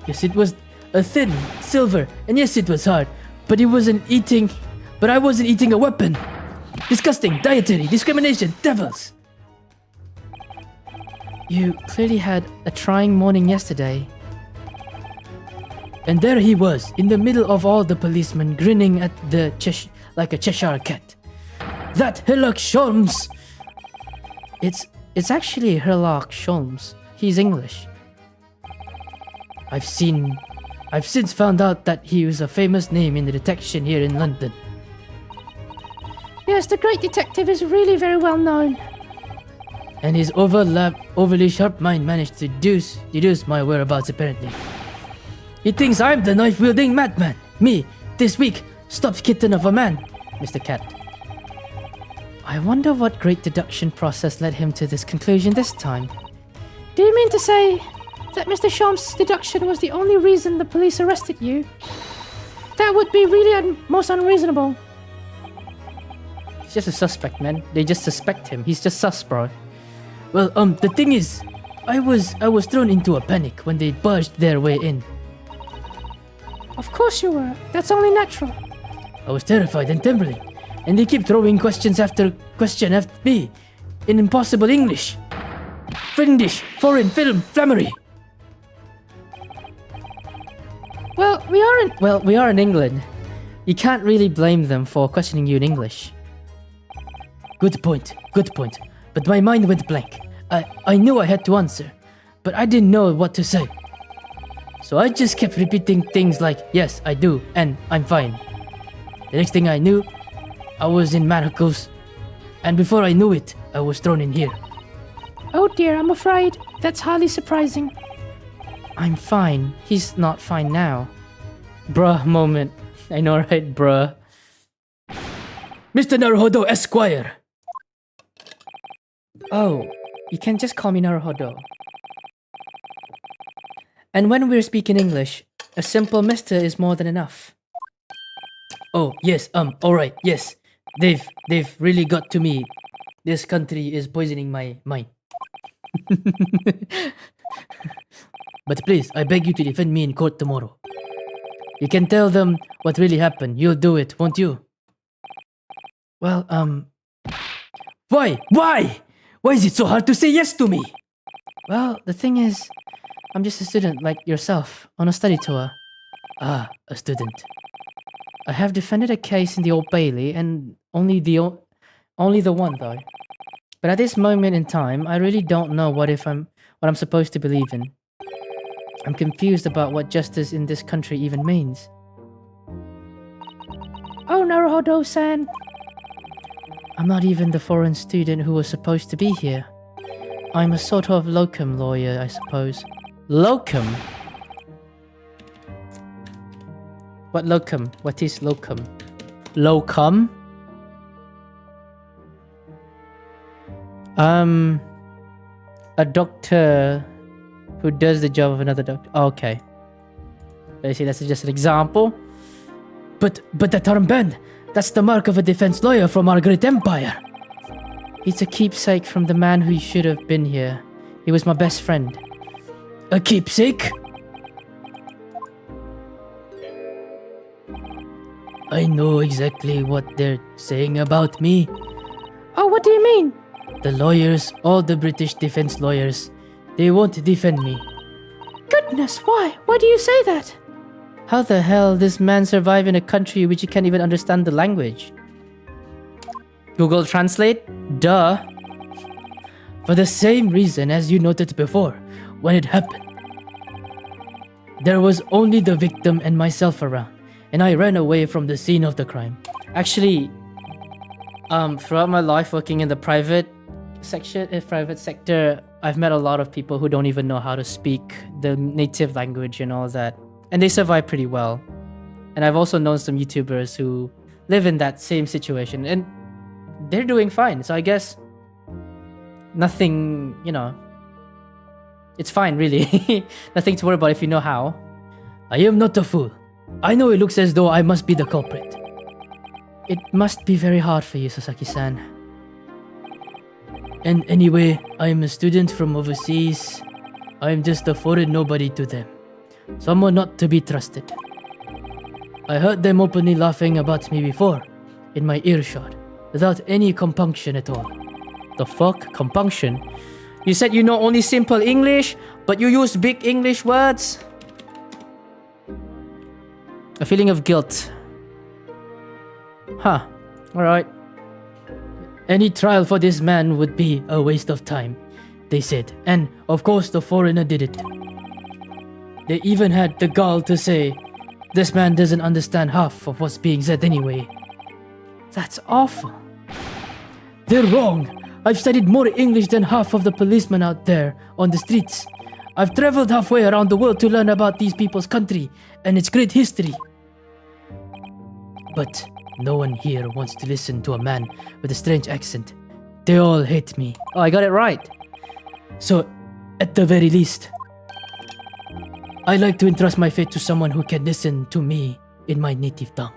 Yes, it was a thin silver, and yes, it was hard, but I wasn't eating a weapon. Disgusting, dietary, discrimination, devils! You clearly had a trying morning yesterday. And there he was, in the middle of all the policemen, grinning at like a Cheshire cat. That Sherlock Holmes! It's actually Sherlock Holmes. He's English. I've since found out that he was a famous name in the detection here in London. Yes, the great detective is really very well known. And his overly sharp mind managed to deduce my whereabouts apparently. He thinks I'm the knife-wielding madman. Me, this weak, stuffed kitten of a man, Mr. Cat. I wonder what great deduction process led him to this conclusion this time. Do you mean to say that Mr. Sholmes' deduction was the only reason the police arrested you? That would be really most unreasonable. He's just a suspect, man. They just suspect him. He's just sus, bro. Well, the thing is, I was thrown into a panic when they barged their way in. Of course you were. That's only natural. I was terrified and trembling, and they keep throwing question after me in impossible English. Finnish, foreign, film, flammery. Well, we are in England. You can't really blame them for questioning you in English. Good point. But my mind went blank. I knew I had to answer, but I didn't know what to say. So I just kept repeating things like, yes, I do, and I'm fine. The next thing I knew, I was in manacles, and before I knew it, I was thrown in here. Oh dear, I'm afraid that's highly surprising. I'm fine. He's not fine now. Bruh moment. I know, right, bruh? Mr. Naruhodo Esquire. Oh, you can just call me Naruhodo. And when we're speaking English, a simple Mr. is more than enough. Oh, yes, alright, yes. They've really got to me. This country is poisoning my mind. But please, I beg you to defend me in court tomorrow. You can tell them what really happened. You'll do it, won't you? Well, Why? Why? Why is it so hard to say yes to me? well, the thing is, I'm just a student like yourself on a study tour. Ah, a student. I have defended a case in the Old Bailey, and only the one though. But at this moment in time, I really don't know what I'm supposed to believe in. I'm confused about what justice in this country even means. Oh, Naruhodo-san. I'm not even the foreign student who was supposed to be here. I'm a sort of locum lawyer, I suppose. Locum? What locum? What is locum? Locum? A doctor who does the job of another doctor. Oh, okay. Basically, that's just an example. But that armband, that's the mark of a defense lawyer from our great empire. It's a keepsake from the man who should have been here. He was my best friend. A keepsake? I know exactly what they're saying about me. Oh, what do you mean? The lawyers, all the British defense lawyers, they won't defend me. Goodness, why? Why do you say that? How the hell does man survive in a country which you can't even understand the language? Google Translate? Duh. For the same reason as you noted before, when it happened. There was only the victim and myself around, and I ran away from the scene of the crime. Actually, throughout my life working in the private sector, I've met a lot of people who don't even know how to speak the native language and all that. And they survive pretty well. And I've also known some YouTubers who live in that same situation and they're doing fine. So I guess nothing, it's fine really. Nothing to worry about if you know how. I am not a fool. I know it looks as though I must be the culprit. It must be very hard for you, Sasaki-san. And anyway, I am a student from overseas. I am just a foreign nobody to them. Someone not to be trusted. I heard them openly laughing about me before, in my earshot, without any compunction at all. The fuck? Compunction? You said you know only simple English, but you use big English words? A feeling of guilt. Huh. Alright. Any trial for this man would be a waste of time, they said, and of course the foreigner did it. They even had the gall to say, this man doesn't understand half of what's being said anyway. That's awful. They're wrong. I've studied more English than half of the policemen out there on the streets. I've traveled halfway around the world to learn about these people's country and its great history. But no one here wants to listen to a man with a strange accent. They all hate me. Oh, I got it right. So, at the very least, I like to entrust my fate to someone who can listen to me in my native tongue.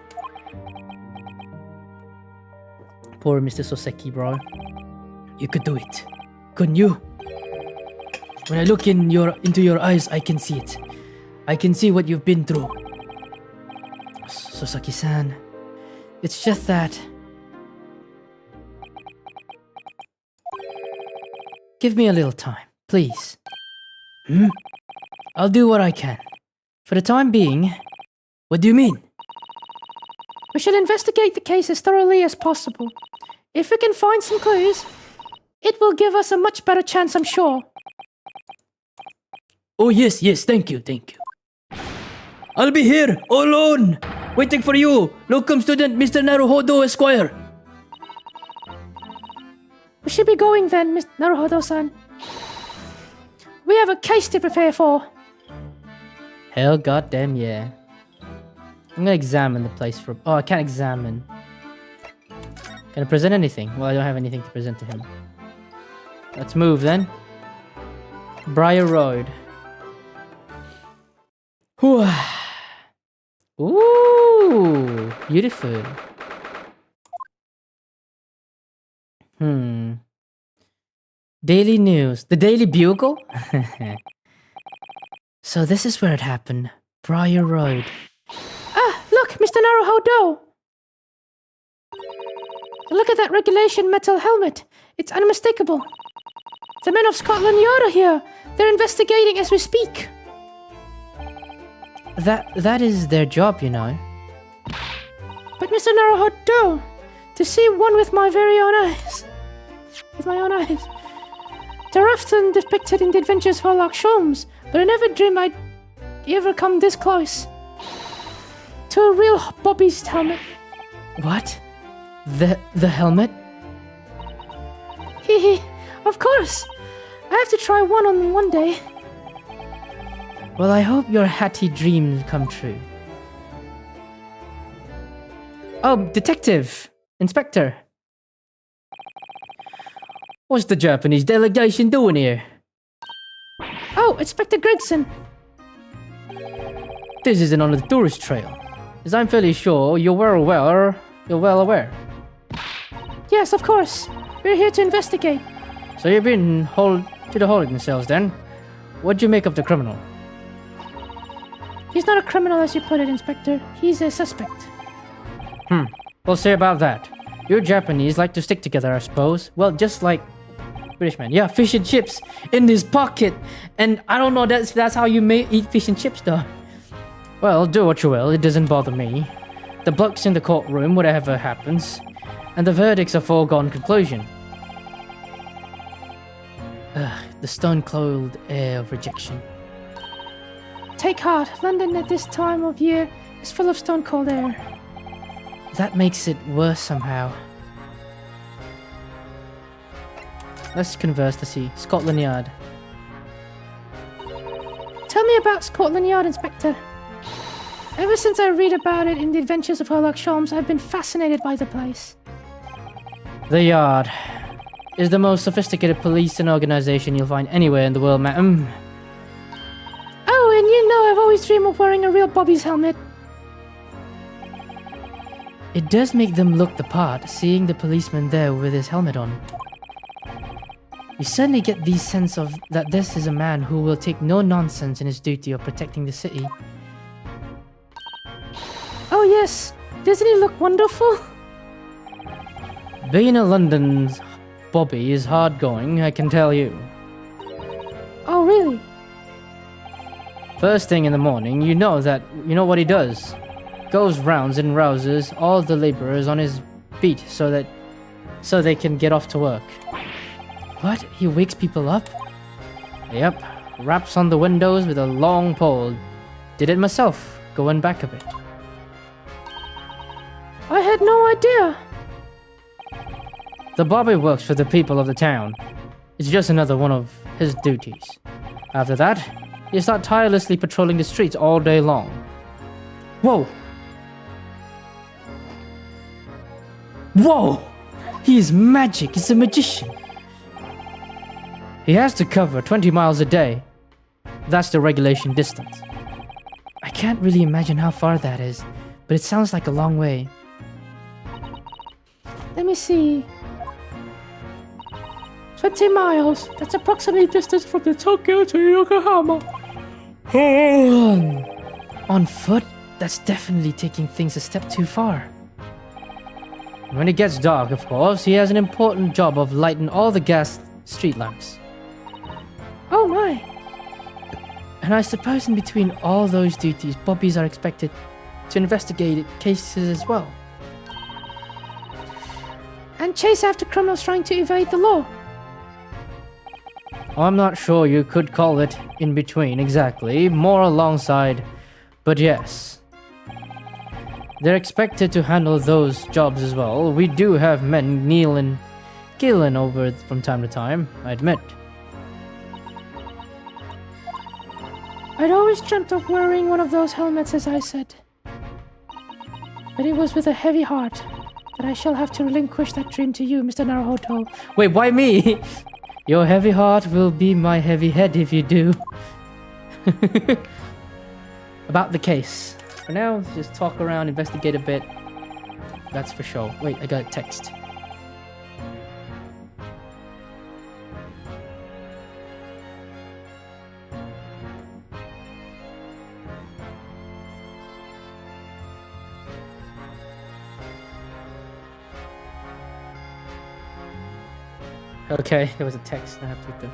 Poor Mr. Soseki, bro. You could do it, couldn't you? When I look into your eyes, I can see it. I can see what you've been through. Soseki-san, it's just that... Give me a little time, please. I'll do what I can. For the time being... What do you mean? We should investigate the case as thoroughly as possible. If we can find some clues, it will give us a much better chance, I'm sure. Oh yes, thank you. I'll be here, alone, waiting for you, locum student Mr. Naruhodo Esquire. We should be going then, Mr. Naruhodo-san. We have a case to prepare for. Hell goddamn yeah. I'm gonna examine the place for... Oh, I can't examine. Can I present anything? Well, I don't have anything to present to him. Let's move then. Briar Road. Whew. Ooh, beautiful. Daily News. The Daily Bugle? So this is where it happened. Briar Road. Ah, look, Mr. Naruhodo. Look at that regulation metal helmet. It's unmistakable. The men of Scotland Yard are here. They're investigating as we speak. That is their job, you know. But Mr. Naruhodo, to see one with my very own eyes. With my own eyes. They're often depicted in the adventures of Sherlock Holmes, but I never dreamed I'd ever come this close. To a real Bobby's helmet. What? The helmet? Hehe, of course. I have to try one on one day. Well, I hope your hatty dreams come true. Oh, Detective! Inspector! What's the Japanese delegation doing here? Oh, Inspector Gregson. This isn't on the tourist trail, as I'm fairly sure you're well aware. Yes, of course. We're here to investigate. So you've been to the holding cells then? What'd you make of the criminal? He's not a criminal as you put it, Inspector. He's a suspect. We'll see about that. You Japanese like to stick together, I suppose. Well, just like British man. Yeah, fish and chips in his pocket. And I don't know, that's how you may eat fish and chips though. Well, do what you will, it doesn't bother me. The bloke's in the courtroom, whatever happens. And the verdict's a foregone conclusion. Ugh, the stone-cold air of rejection. Take heart. London at this time of year is full of stone-cold air. That makes it worse somehow. Let's converse to see. Scotland Yard. Tell me about Scotland Yard, Inspector. Ever since I read about it in the adventures of Sherlock Holmes, I've been fascinated by the place. The Yard is the most sophisticated police and organization you'll find anywhere in the world, ma'am. Oh, and you know I've always dreamed of wearing a real Bobby's helmet. It does make them look the part, seeing the policeman there with his helmet on. You certainly get the sense of that this is a man who will take no nonsense in his duty of protecting the city. Oh yes, doesn't he look wonderful? Being a London's Bobby is hard going, I can tell you. Oh really? First thing in the morning, you know what he does. Goes rounds and rouses all the laborers on his beat so they can get off to work. What? He wakes people up? Yep. Raps on the windows with a long pole. Did it myself, going back a bit. I had no idea. The Bobby works for the people of the town. It's just another one of his duties. After that, he starts tirelessly patrolling the streets all day long. Whoa! Whoa! He is magic. He's a magician. He has to cover 20 miles a day. That's the regulation distance. I can't really imagine how far that is, but it sounds like a long way. Let me see. 20 miles. That's approximately distance from the Tokyo to Yokohama. On foot? That's definitely taking things a step too far. When it gets dark, of course, he has an important job of lighting all the gas street lamps. Oh my. And I suppose in between all those duties, Bobbies are expected to investigate cases as well. And chase after criminals trying to evade the law. I'm not sure you could call it in between exactly, more alongside, but yes. They're expected to handle those jobs as well. We do have men killing over from time to time, I admit. I'd always dreamt of wearing one of those helmets, as I said. But it was with a heavy heart that I shall have to relinquish that dream to you, Mr. Naruhodo. Wait, why me? Your heavy heart will be my heavy head if you do. About the case. For now, let's just talk around, investigate a bit. That's for sure. Wait, I got a text. Okay, there was a text. I have to do.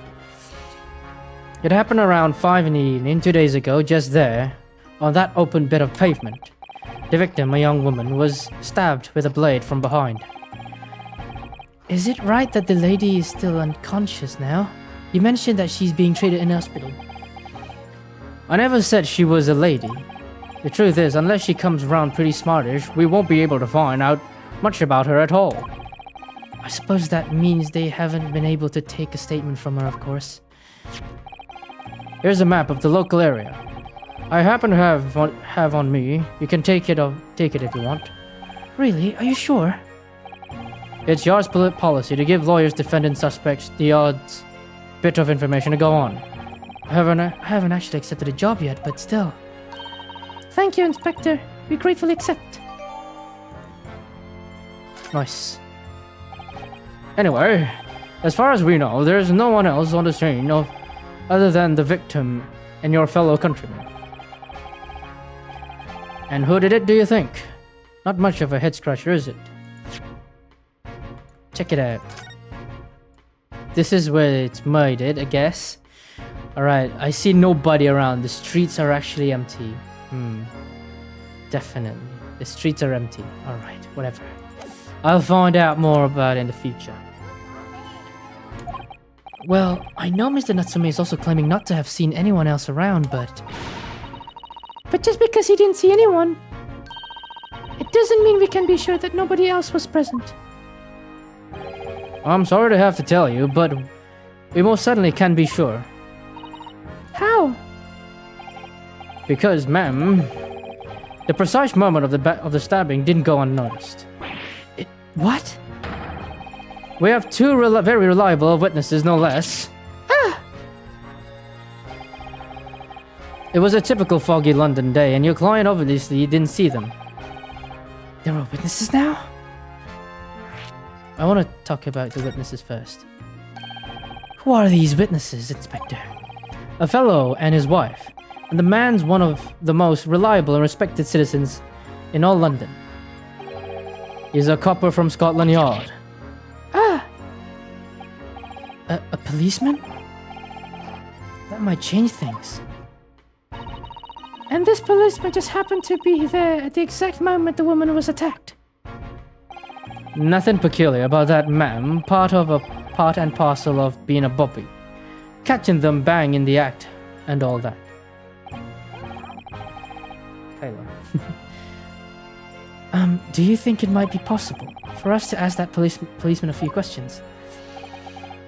It happened around 5 in the evening, 2 days ago, just there, on that open bit of pavement. The victim, a young woman, was stabbed with a blade from behind. Is it right that the lady is still unconscious now? You mentioned that she's being treated in hospital. I never said she was a lady. The truth is, unless she comes around pretty smartish, we won't be able to find out much about her at all. I suppose that means they haven't been able to take a statement from her, of course. Here's a map of the local area. I happen to have on me. You can take it if you want. Really? Are you sure? It's Yard's policy to give lawyers, defendant, suspects the odds bit of information to go on. I haven't actually accepted a job yet, but still. Thank you, Inspector. We gratefully accept. Nice. Anyway, as far as we know, there's no one else on the scene other than the victim and your fellow countrymen. And who did it, do you think? Not much of a head-scratcher, is it? Check it out. This is where it's murdered, I guess. Alright, I see nobody around. The streets are actually empty. Definitely. The streets are empty. Alright, whatever. I'll find out more about it in the future. Well, I know Mr. Natsume is also claiming not to have seen anyone else around, but... But just because he didn't see anyone, it doesn't mean we can be sure that nobody else was present. I'm sorry to have to tell you, but we most certainly can be sure. How? Because, ma'am, the precise moment of the stabbing didn't go unnoticed. What? We have two very reliable witnesses, no less. Ah! It was a typical foggy London day, and your client obviously didn't see them. There are witnesses now? I want to talk about the witnesses first. Who are these witnesses, Inspector? A fellow and his wife, and the man's one of the most reliable and respected citizens in all London. He's a copper from Scotland Yard. Ah! A policeman? That might change things. And this policeman just happened to be there at the exact moment the woman was attacked. Nothing peculiar about that, ma'am. Part and parcel of being a bobby. Catching them bang in the act and all that. Taylor. Do you think it might be possible for us to ask that policeman a few questions?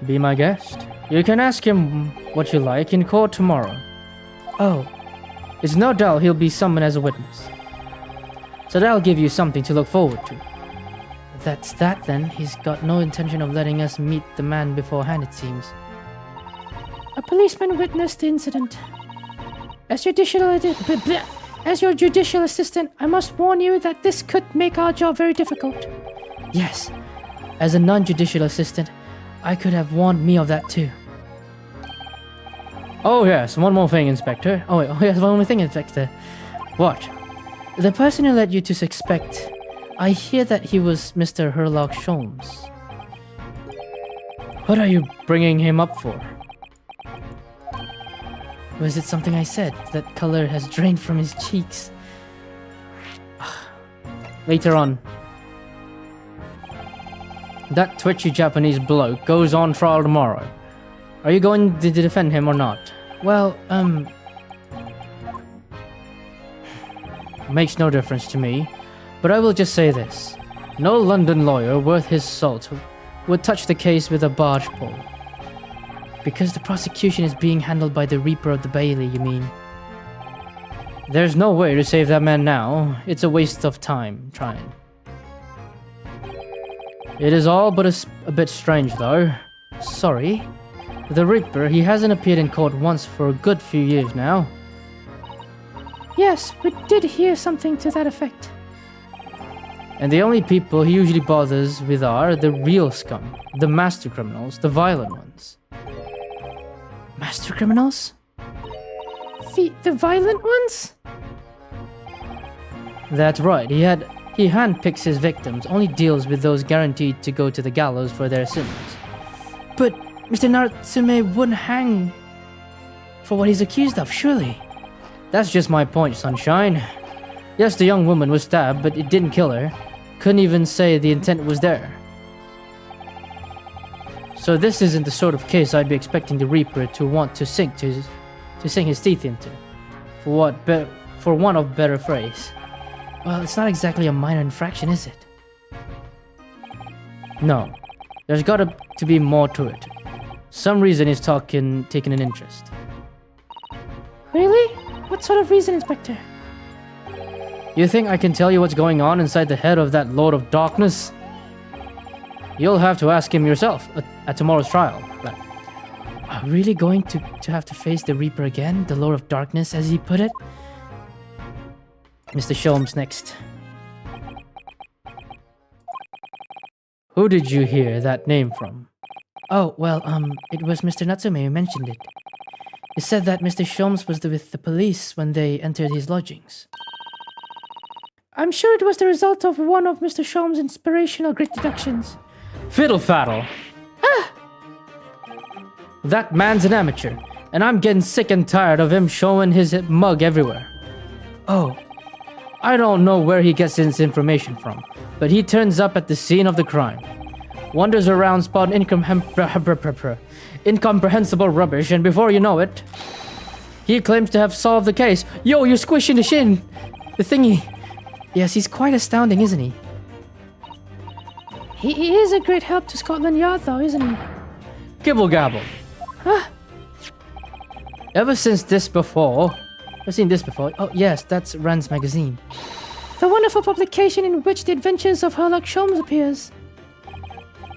Be my guest. You can ask him what you like in court tomorrow. Oh. It's no doubt he'll be summoned as a witness. So that'll give you something to look forward to. That's that then. He's got no intention of letting us meet the man beforehand, it seems. A policeman witnessed the incident. As your judicial assistant, I must warn you that this could make our job very difficult. Yes. As a non-judicial assistant, I could have warned me of that too. Oh yes, one more thing, Inspector. Oh yes, one more thing, Inspector. What? The person who led you to suspect... I hear that he was Mr. Herlock Sholmes. What are you bringing him up for? Was it something I said? That color has drained from his cheeks. Later on. That twitchy Japanese bloke goes on trial tomorrow. Are you going to defend him or not? Well, Makes no difference to me. But I will just say this. No London lawyer worth his salt would touch the case with a barge pole. Because the prosecution is being handled by the Reaper of the Bailey, you mean? There's no way to save that man now. It's a waste of time trying. It is all but a bit strange though. Sorry. The Reaper, he hasn't appeared in court once for a good few years now. Yes, we did hear something to that effect. And the only people he usually bothers with are the real scum, the master criminals, the violent ones. Master criminals? The violent ones? That's right, he handpicks his victims, only deals with those guaranteed to go to the gallows for their sins. But Mr. Natsume wouldn't hang for what he's accused of, surely. That's just my point, Sunshine. Yes, the young woman was stabbed, but it didn't kill her. Couldn't even say the intent was there. So this isn't the sort of case I'd be expecting the Reaper to want to sink his teeth into. For want of better phrase. Well, it's not exactly a minor infraction, is it? No. There's gotta to be more to it. Some reason he's taking an interest. Really? What sort of reason, Inspector? You think I can tell you what's going on inside the head of that Lord of Darkness? You'll have to ask him yourself at tomorrow's trial. But are we really going to have to face the Reaper again? The Lord of Darkness, as he put it? Mr. Sholmes next. Who did you hear that name from? Oh, well, it was Mr. Natsume who mentioned it. He said that Mr. Sholmes was with the police when they entered his lodgings. I'm sure it was the result of one of Mr. Sholmes' inspirational great deductions. Fiddle faddle! Ah! That man's an amateur, and I'm getting sick and tired of him showing his mug everywhere. Oh. I don't know where he gets his information from, but he turns up at the scene of the crime. Wanders around spotting incomprehensible rubbish, and before you know it, he claims to have solved the case. Yo, you're squishing the shin! The thingy! Yes, he's quite astounding, isn't he? He is a great help to Scotland Yard, though, isn't he? Gibble gabble. Huh? Ever since this before... I've seen this before. Oh, yes, that's Rand's magazine. The wonderful publication in which the adventures of Sherlock Holmes appears.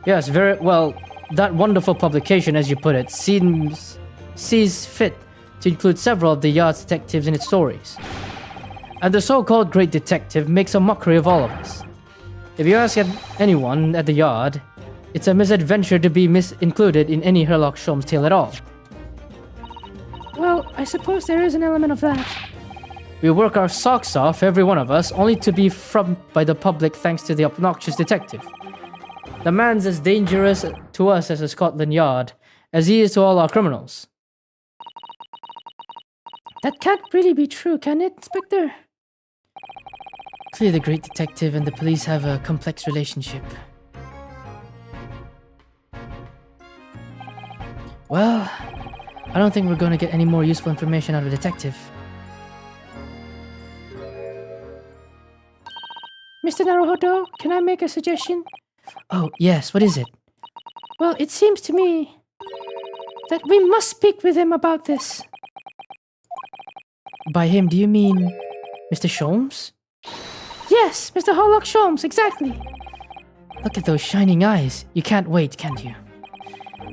Yes, very well. That wonderful publication, as you put it, sees fit to include several of the Yard's detectives in its stories. And the so-called great detective makes a mockery of all of us. If you ask anyone at the Yard, it's a misadventure to be included in any Sherlock Holmes tale at all. Well, I suppose there is an element of that. We work our socks off, every one of us, only to be frumped by the public thanks to the obnoxious detective. The man's as dangerous to us as a Scotland Yard as he is to all our criminals. That can't really be true, can it, Inspector? Clearly the great detective and the police have a complex relationship. Well, I don't think we're going to get any more useful information out of a detective. Mr. Naruhodo, can I make a suggestion? Oh, yes, what is it? Well, it seems to me that we must speak with him about this. By him, do you mean Mr. Sholmes? Yes, Mr. Sherlock Holmes, exactly. Look at those shining eyes. You can't wait, can you?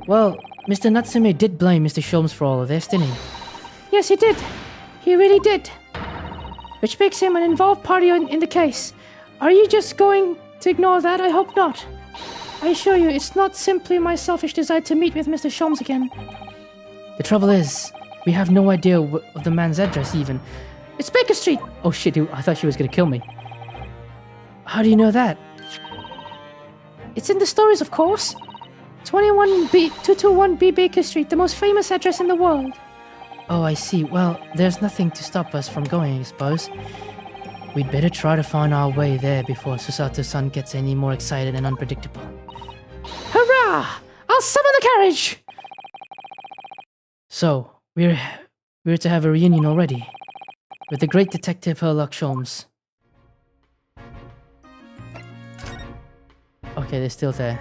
Well, Mr. Natsume did blame Mr. Sholmes for all of this, didn't he? Yes, he did. He really did. Which makes him an involved party in the case. Are you just going to ignore that? I hope not. I assure you, it's not simply my selfish desire to meet with Mr. Sholmes again. The trouble is, we have no idea of the man's address even. It's Baker Street! Oh shit, I thought she was gonna kill me. How do you know that? It's in the stories, of course. 221B Baker Street, the most famous address in the world. Oh, I see. Well, there's nothing to stop us from going, I suppose. We'd better try to find our way there before Susato-san gets any more excited and unpredictable. Hurrah! I'll summon the carriage! So, we're to have a reunion already. With the great detective Sherlock Holmes. Okay, they're still there.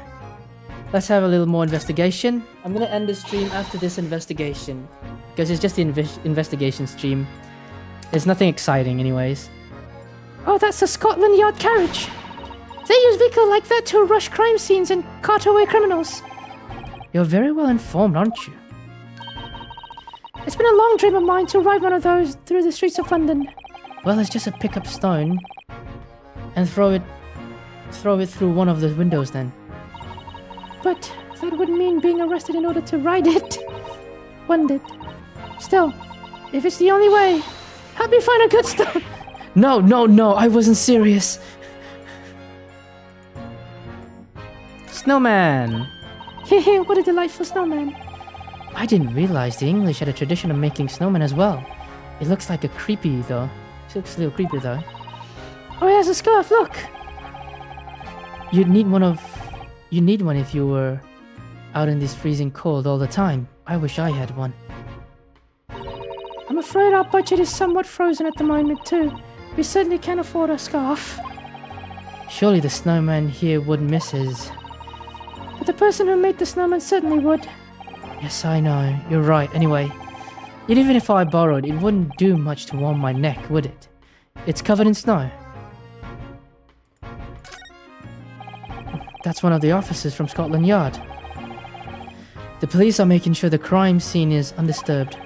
Let's have a little more investigation. I'm gonna end the stream after this investigation. Because it's just the investigation stream. It's nothing exciting anyways. Oh, that's the Scotland Yard carriage. They use vehicles like that to rush crime scenes and cart away criminals. You're very well informed, aren't you? It's been a long dream of mine to ride one of those through the streets of London. Well, it's just a pick-up stone and throw it through one of the windows then. But that would mean being arrested in order to ride it. Wouldn't it? Still, if it's the only way, help me find a good stone. No, I wasn't serious. Snowman! What a delightful snowman. I didn't realize the English had a tradition of making snowmen as well. It looks like a creepy though. It looks a little creepy though. Oh, he has a scarf, look! You'd need one if you were out in this freezing cold all the time. I wish I had one. I'm afraid our budget is somewhat frozen at the moment too. We certainly can't afford a scarf. Surely the snowman here would miss his. But the person who made the snowman certainly would. Yes, I know. You're right. Anyway, even if I borrowed, it wouldn't do much to warm my neck, would it? It's covered in snow. That's one of the officers from Scotland Yard. The police are making sure the crime scene is undisturbed.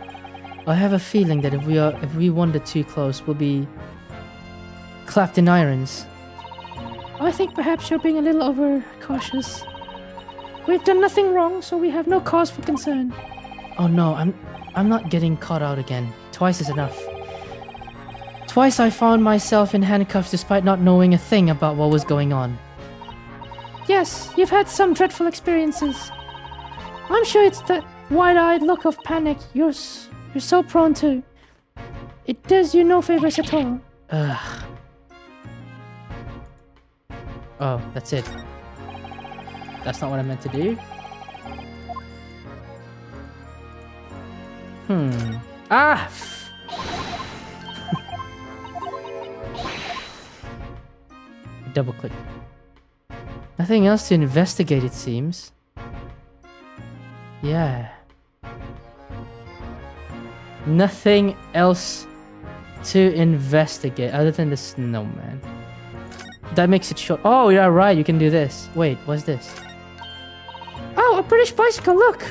I have a feeling that if we wander too close, we'll be clapped in irons. I think perhaps you're being a little overcautious. We've done nothing wrong, so we have no cause for concern. Oh no, I'm not getting caught out again. Twice is enough. Twice I found myself in handcuffs despite not knowing a thing about what was going on. Yes, you've had some dreadful experiences. I'm sure it's that wide-eyed look of panic you're so prone to. It does you no favors at all. Ugh. Oh, that's it. That's not what I meant to do. Ah! Double click. Nothing else to investigate, it seems. Yeah. Nothing else to investigate other than the snowman. That makes it short. Oh, yeah, right. You can do this. Wait, what's this? Oh, a British bicycle, look!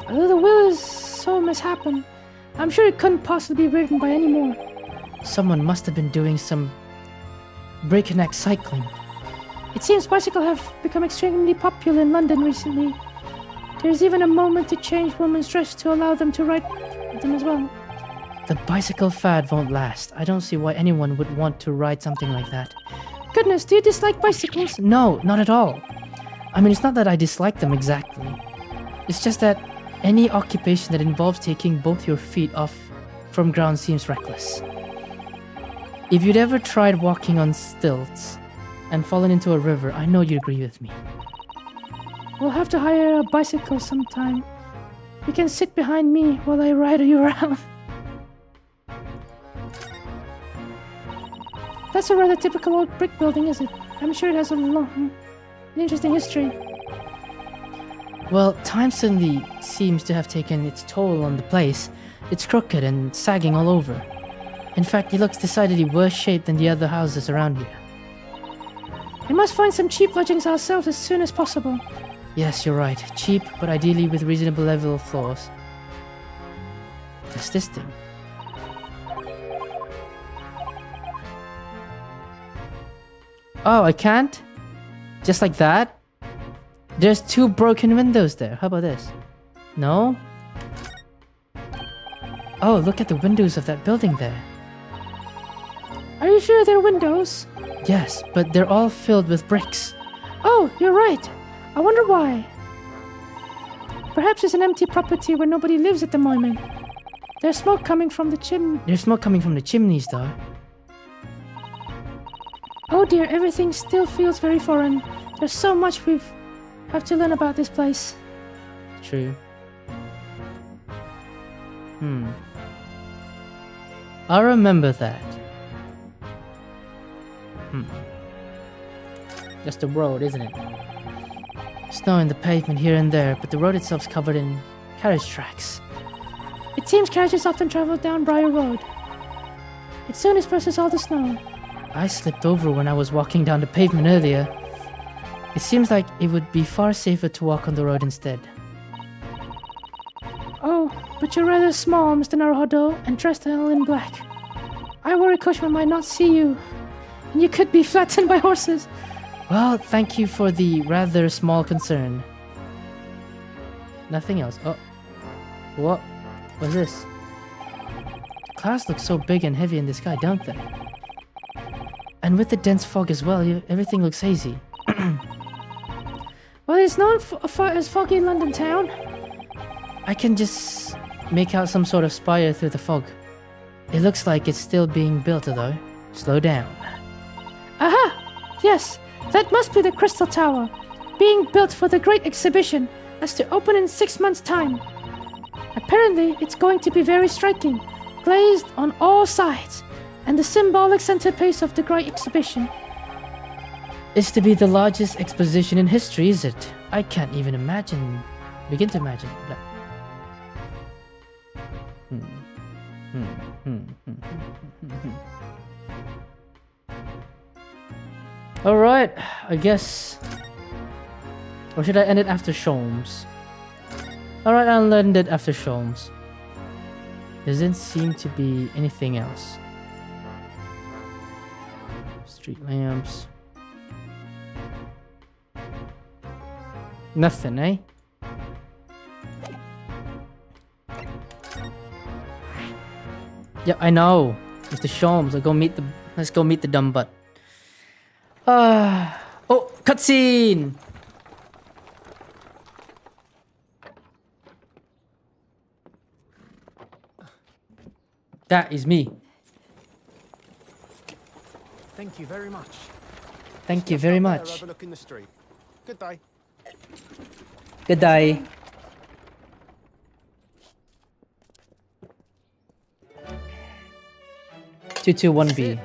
Although the wheel is so mishappen, I'm sure it couldn't possibly be ridden by any more. Someone must have been doing some breakneck cycling. It seems bicycles have become extremely popular in London recently. There's even a moment to change women's dress to allow them to ride them as well. The bicycle fad won't last. I don't see why anyone would want to ride something like that. Goodness, do you dislike bicycles? No, not at all. I mean, it's not that I dislike them exactly. It's just that any occupation that involves taking both your feet off from ground seems reckless. If you'd ever tried walking on stilts and fallen into a river, I know you'd agree with me. We'll have to hire a bicycle sometime. You can sit behind me while I ride you around. That's a rather typical old brick building, is it? I'm sure it has an interesting history. Well, time suddenly seems to have taken its toll on the place. It's crooked and sagging all over. In fact, it looks decidedly worse shape than the other houses around here. We must find some cheap lodgings ourselves as soon as possible. Yes, you're right. Cheap, but ideally with reasonable level of floors. What's this thing? Oh, I can't? Just like that? There's 2 broken windows there. How about this? No? Oh, look at the windows of that building there. Are you sure they're windows? Yes, but they're all filled with bricks. Oh, you're right. I wonder why. Perhaps it's an empty property where nobody lives at the moment. There's smoke coming from the chimney. There's smoke coming from the chimneys, though. Oh dear, everything still feels very foreign. There's so much we have to learn about this place. True. I'll remember that. Just the road, isn't it? Snow in the pavement here and there, but the road itself's covered in carriage tracks. It seems carriages often travel down Briar Road. It soon disperses all the snow. I slipped over when I was walking down the pavement earlier. It seems like it would be far safer to walk on the road instead. Oh, but you're rather small, Mr. Naruhodo, and dressed all in black. I worry Koshima might not see you, and you could be flattened by horses. Well, thank you for the rather small concern. Nothing else. Oh. What was this? The clouds look so big and heavy in the sky, don't they? And with the dense fog as well, everything looks hazy. Well, it's known as foggy in London town. I can just make out some sort of spire through the fog. It looks like it's still being built, though. Slow down. Aha! Yes, that must be the Crystal Tower, being built for the Great Exhibition, as to open in 6 months' time. Apparently, it's going to be very striking, glazed on all sides, and the symbolic centerpiece of the Great Exhibition. It's to be the largest exposition in history, is it? I can't even begin to imagine. Alright, I guess. Or should I end it after Sholmes? Alright, I'll end it after Sholmes. There doesn't seem to be anything else. Street lamps. Nothing, eh? Yeah, I know. Mr. Sholmes, let's go meet the dumb butt. Oh, cutscene! That is me. Thank you very much. Thank you very much. Overlooking the street. Good day. Good day. One B.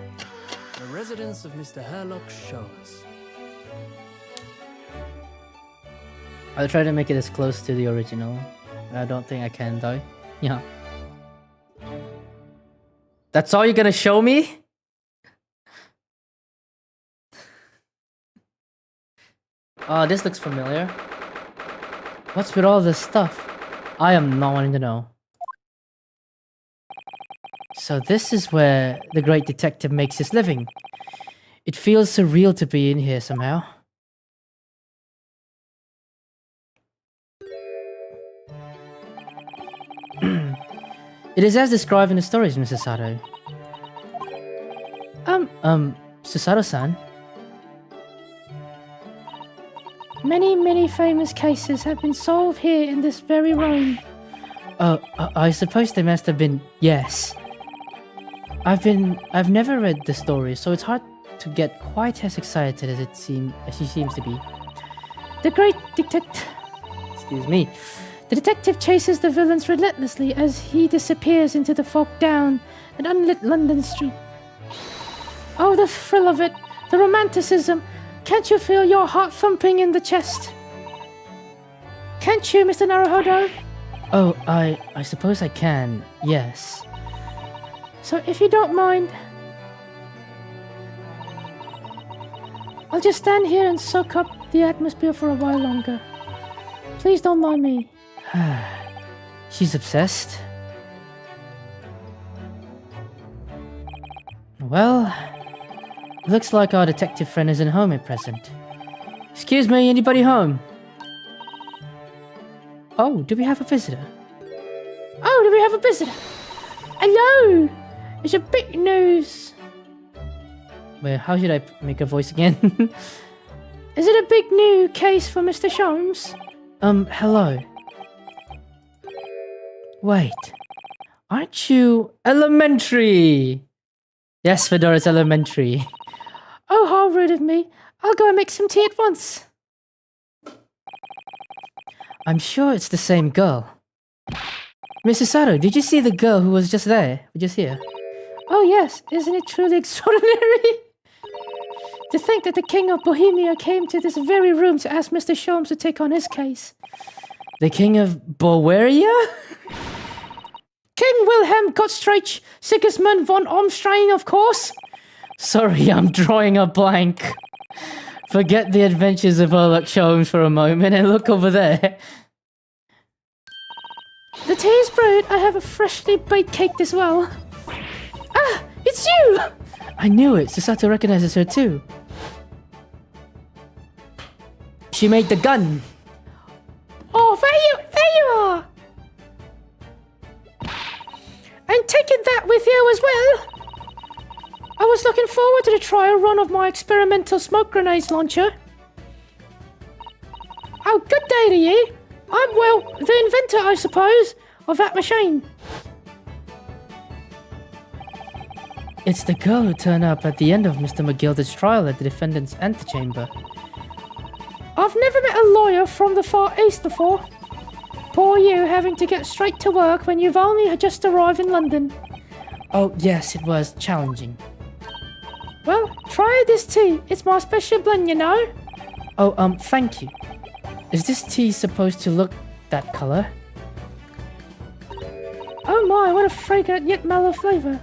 The residence of Mr. Herlock's showers. I'll try to make it as close to the original. I don't think I can though. Yeah. That's all you're gonna show me? Oh, this looks familiar. What's with all this stuff? I am not wanting to know. So this is where the great detective makes his living. It feels surreal to be in here somehow. It is as described in the stories, Mrs. Sato. Susato-san? Many famous cases have been solved here in this very room. I suppose they must have been... Yes. I've never read the story, so it's hard to get quite as excited as she seems to be. The great detective... Excuse me. The detective chases the villains relentlessly as he disappears into the fog down an unlit London street. Oh, the thrill of it! The romanticism! Can't you feel your heart thumping in the chest? Can't you, Mr. Naruhodo? Oh, I suppose I can, yes. So if you don't mind, I'll just stand here and soak up the atmosphere for a while longer. Please don't mind me. She's obsessed. Well, looks like our detective friend isn't home at present. Excuse me, anybody home? Oh, do we have a visitor? Oh, do we have a visitor? Hello! It's a big news. Wait, how should I make a voice again? Is it a big new case for Mr. Sholmes? Hello. Wait, aren't you elementary? Yes, Fedora's elementary. Oh, how rude of me. I'll go and make some tea at once. I'm sure it's the same girl. Mrs. Sato, did you see the girl who was just there? Just here? Oh yes, isn't it truly extraordinary? To think that the King of Bohemia came to this very room to ask Mr. Sholmes to take on his case. The King of Bulgaria? King Johann Wilhelm Gottschalk Sigismund von Ormstein, of course. Sorry, I'm drawing a blank. Forget the adventures of Sherlock Holmes for a moment and look over there. The tea is brewed. I have a freshly baked cake as well. Ah, it's you! I knew it. Susato recognizes her too. She made the gun. Oh, there you are. And taking that with you as well. I was looking forward to the trial run of my experimental smoke grenades launcher. Oh, good day to you. I'm, well, the inventor, I suppose, of that machine. It's the girl who turned up at the end of Mr. McGilder's trial at the defendant's antechamber. I've never met a lawyer from the Far East before. Poor you having to get straight to work when you've only just arrived in London. Oh, yes, it was challenging. Well, try this tea. It's my special blend, you know. Oh, thank you. Is this tea supposed to look that color? Oh my, what a fragrant yet mellow flavor.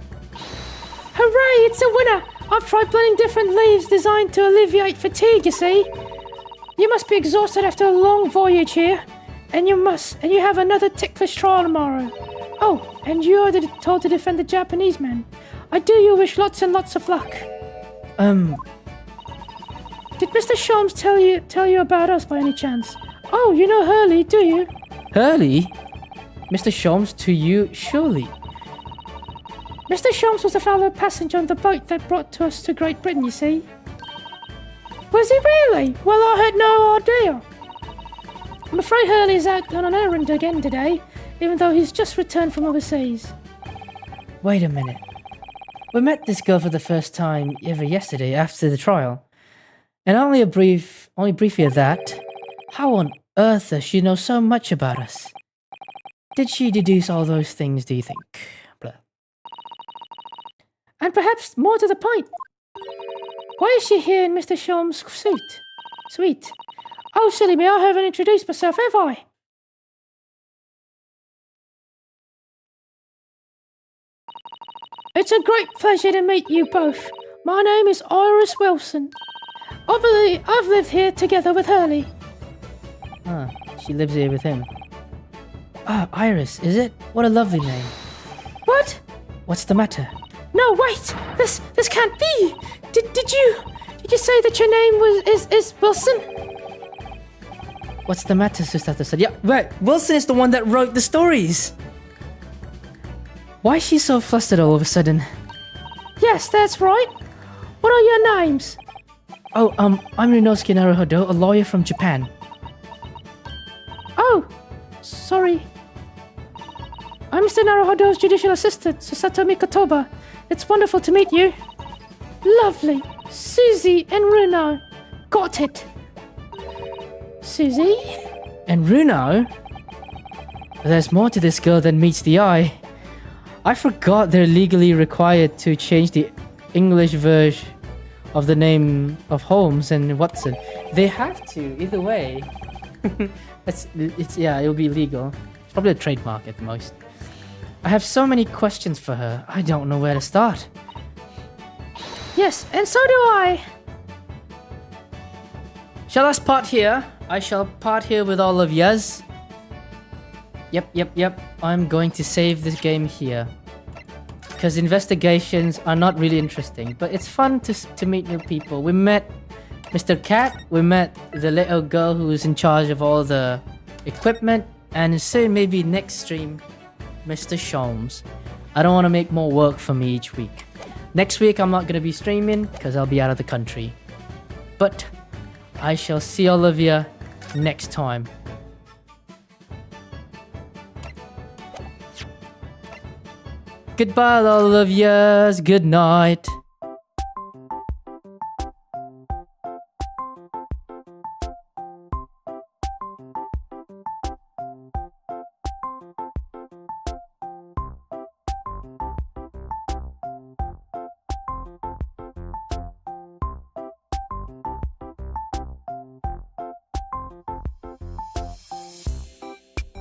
Hooray, it's a winner! I've tried blending different leaves designed to alleviate fatigue, you see. You must be exhausted after a long voyage here. And you have another ticklish trial tomorrow. Oh, and you are told to defend the Japanese man. I do you wish lots and lots of luck. Did Mr. Sholmes tell you about us by any chance? Oh, you know Hurley, do you? Hurley? Mr. Sholmes to you, surely. Mr. Sholmes was a fellow passenger on the boat that brought us to Great Britain, you see. Was he really? Well, I had no idea. I'm afraid Hurley's out on an errand again today, even though he's just returned from overseas. Wait a minute. We met this girl for the first time yesterday after the trial. And only briefly at that. How on earth does she know so much about us? Did she deduce all those things, do you think? Blah. And perhaps more to the point. Why is she here in Mr. Sholmes' suite? Oh, silly me, I haven't introduced myself, have I? It's a great pleasure to meet you both. My name is Iris Wilson. I've lived here together with Hurley. Ah, she lives here with him. Ah, Iris, is it? What a lovely name. What? What's the matter? No, wait! This can't be! Did you say that your name is Wilson? What's the matter, Susato? Yeah, right. Wilson is the one that wrote the stories. Why is she so flustered all of a sudden? Yes, that's right. What are your names? Oh, I'm Ryunosuke Naruhodo, a lawyer from Japan. Oh, sorry. I'm Mr. Naruhodo's judicial assistant, Susato Mikotoba. It's wonderful to meet you. Lovely. Susie and Runo. Got it. Susie? And Runo? There's more to this girl than meets the eye. I forgot they're legally required to change the English version of the name of Holmes and Watson. They have to, either way. It'll be legal. It's probably a trademark at most. I have so many questions for her. I don't know where to start. Yes, and so do I. Shall I part here? I shall part here with all of yous. Yep. I'm going to save this game here. Because investigations are not really interesting. But it's fun to meet new people. We met Mr. Cat. We met the little girl who was in charge of all the equipment. And soon, maybe next stream, Mr. Sholmes. I don't want to make more work for me each week. Next week, I'm not going to be streaming because I'll be out of the country. But I shall see all of you next time. Goodbye, all of yous. Good night.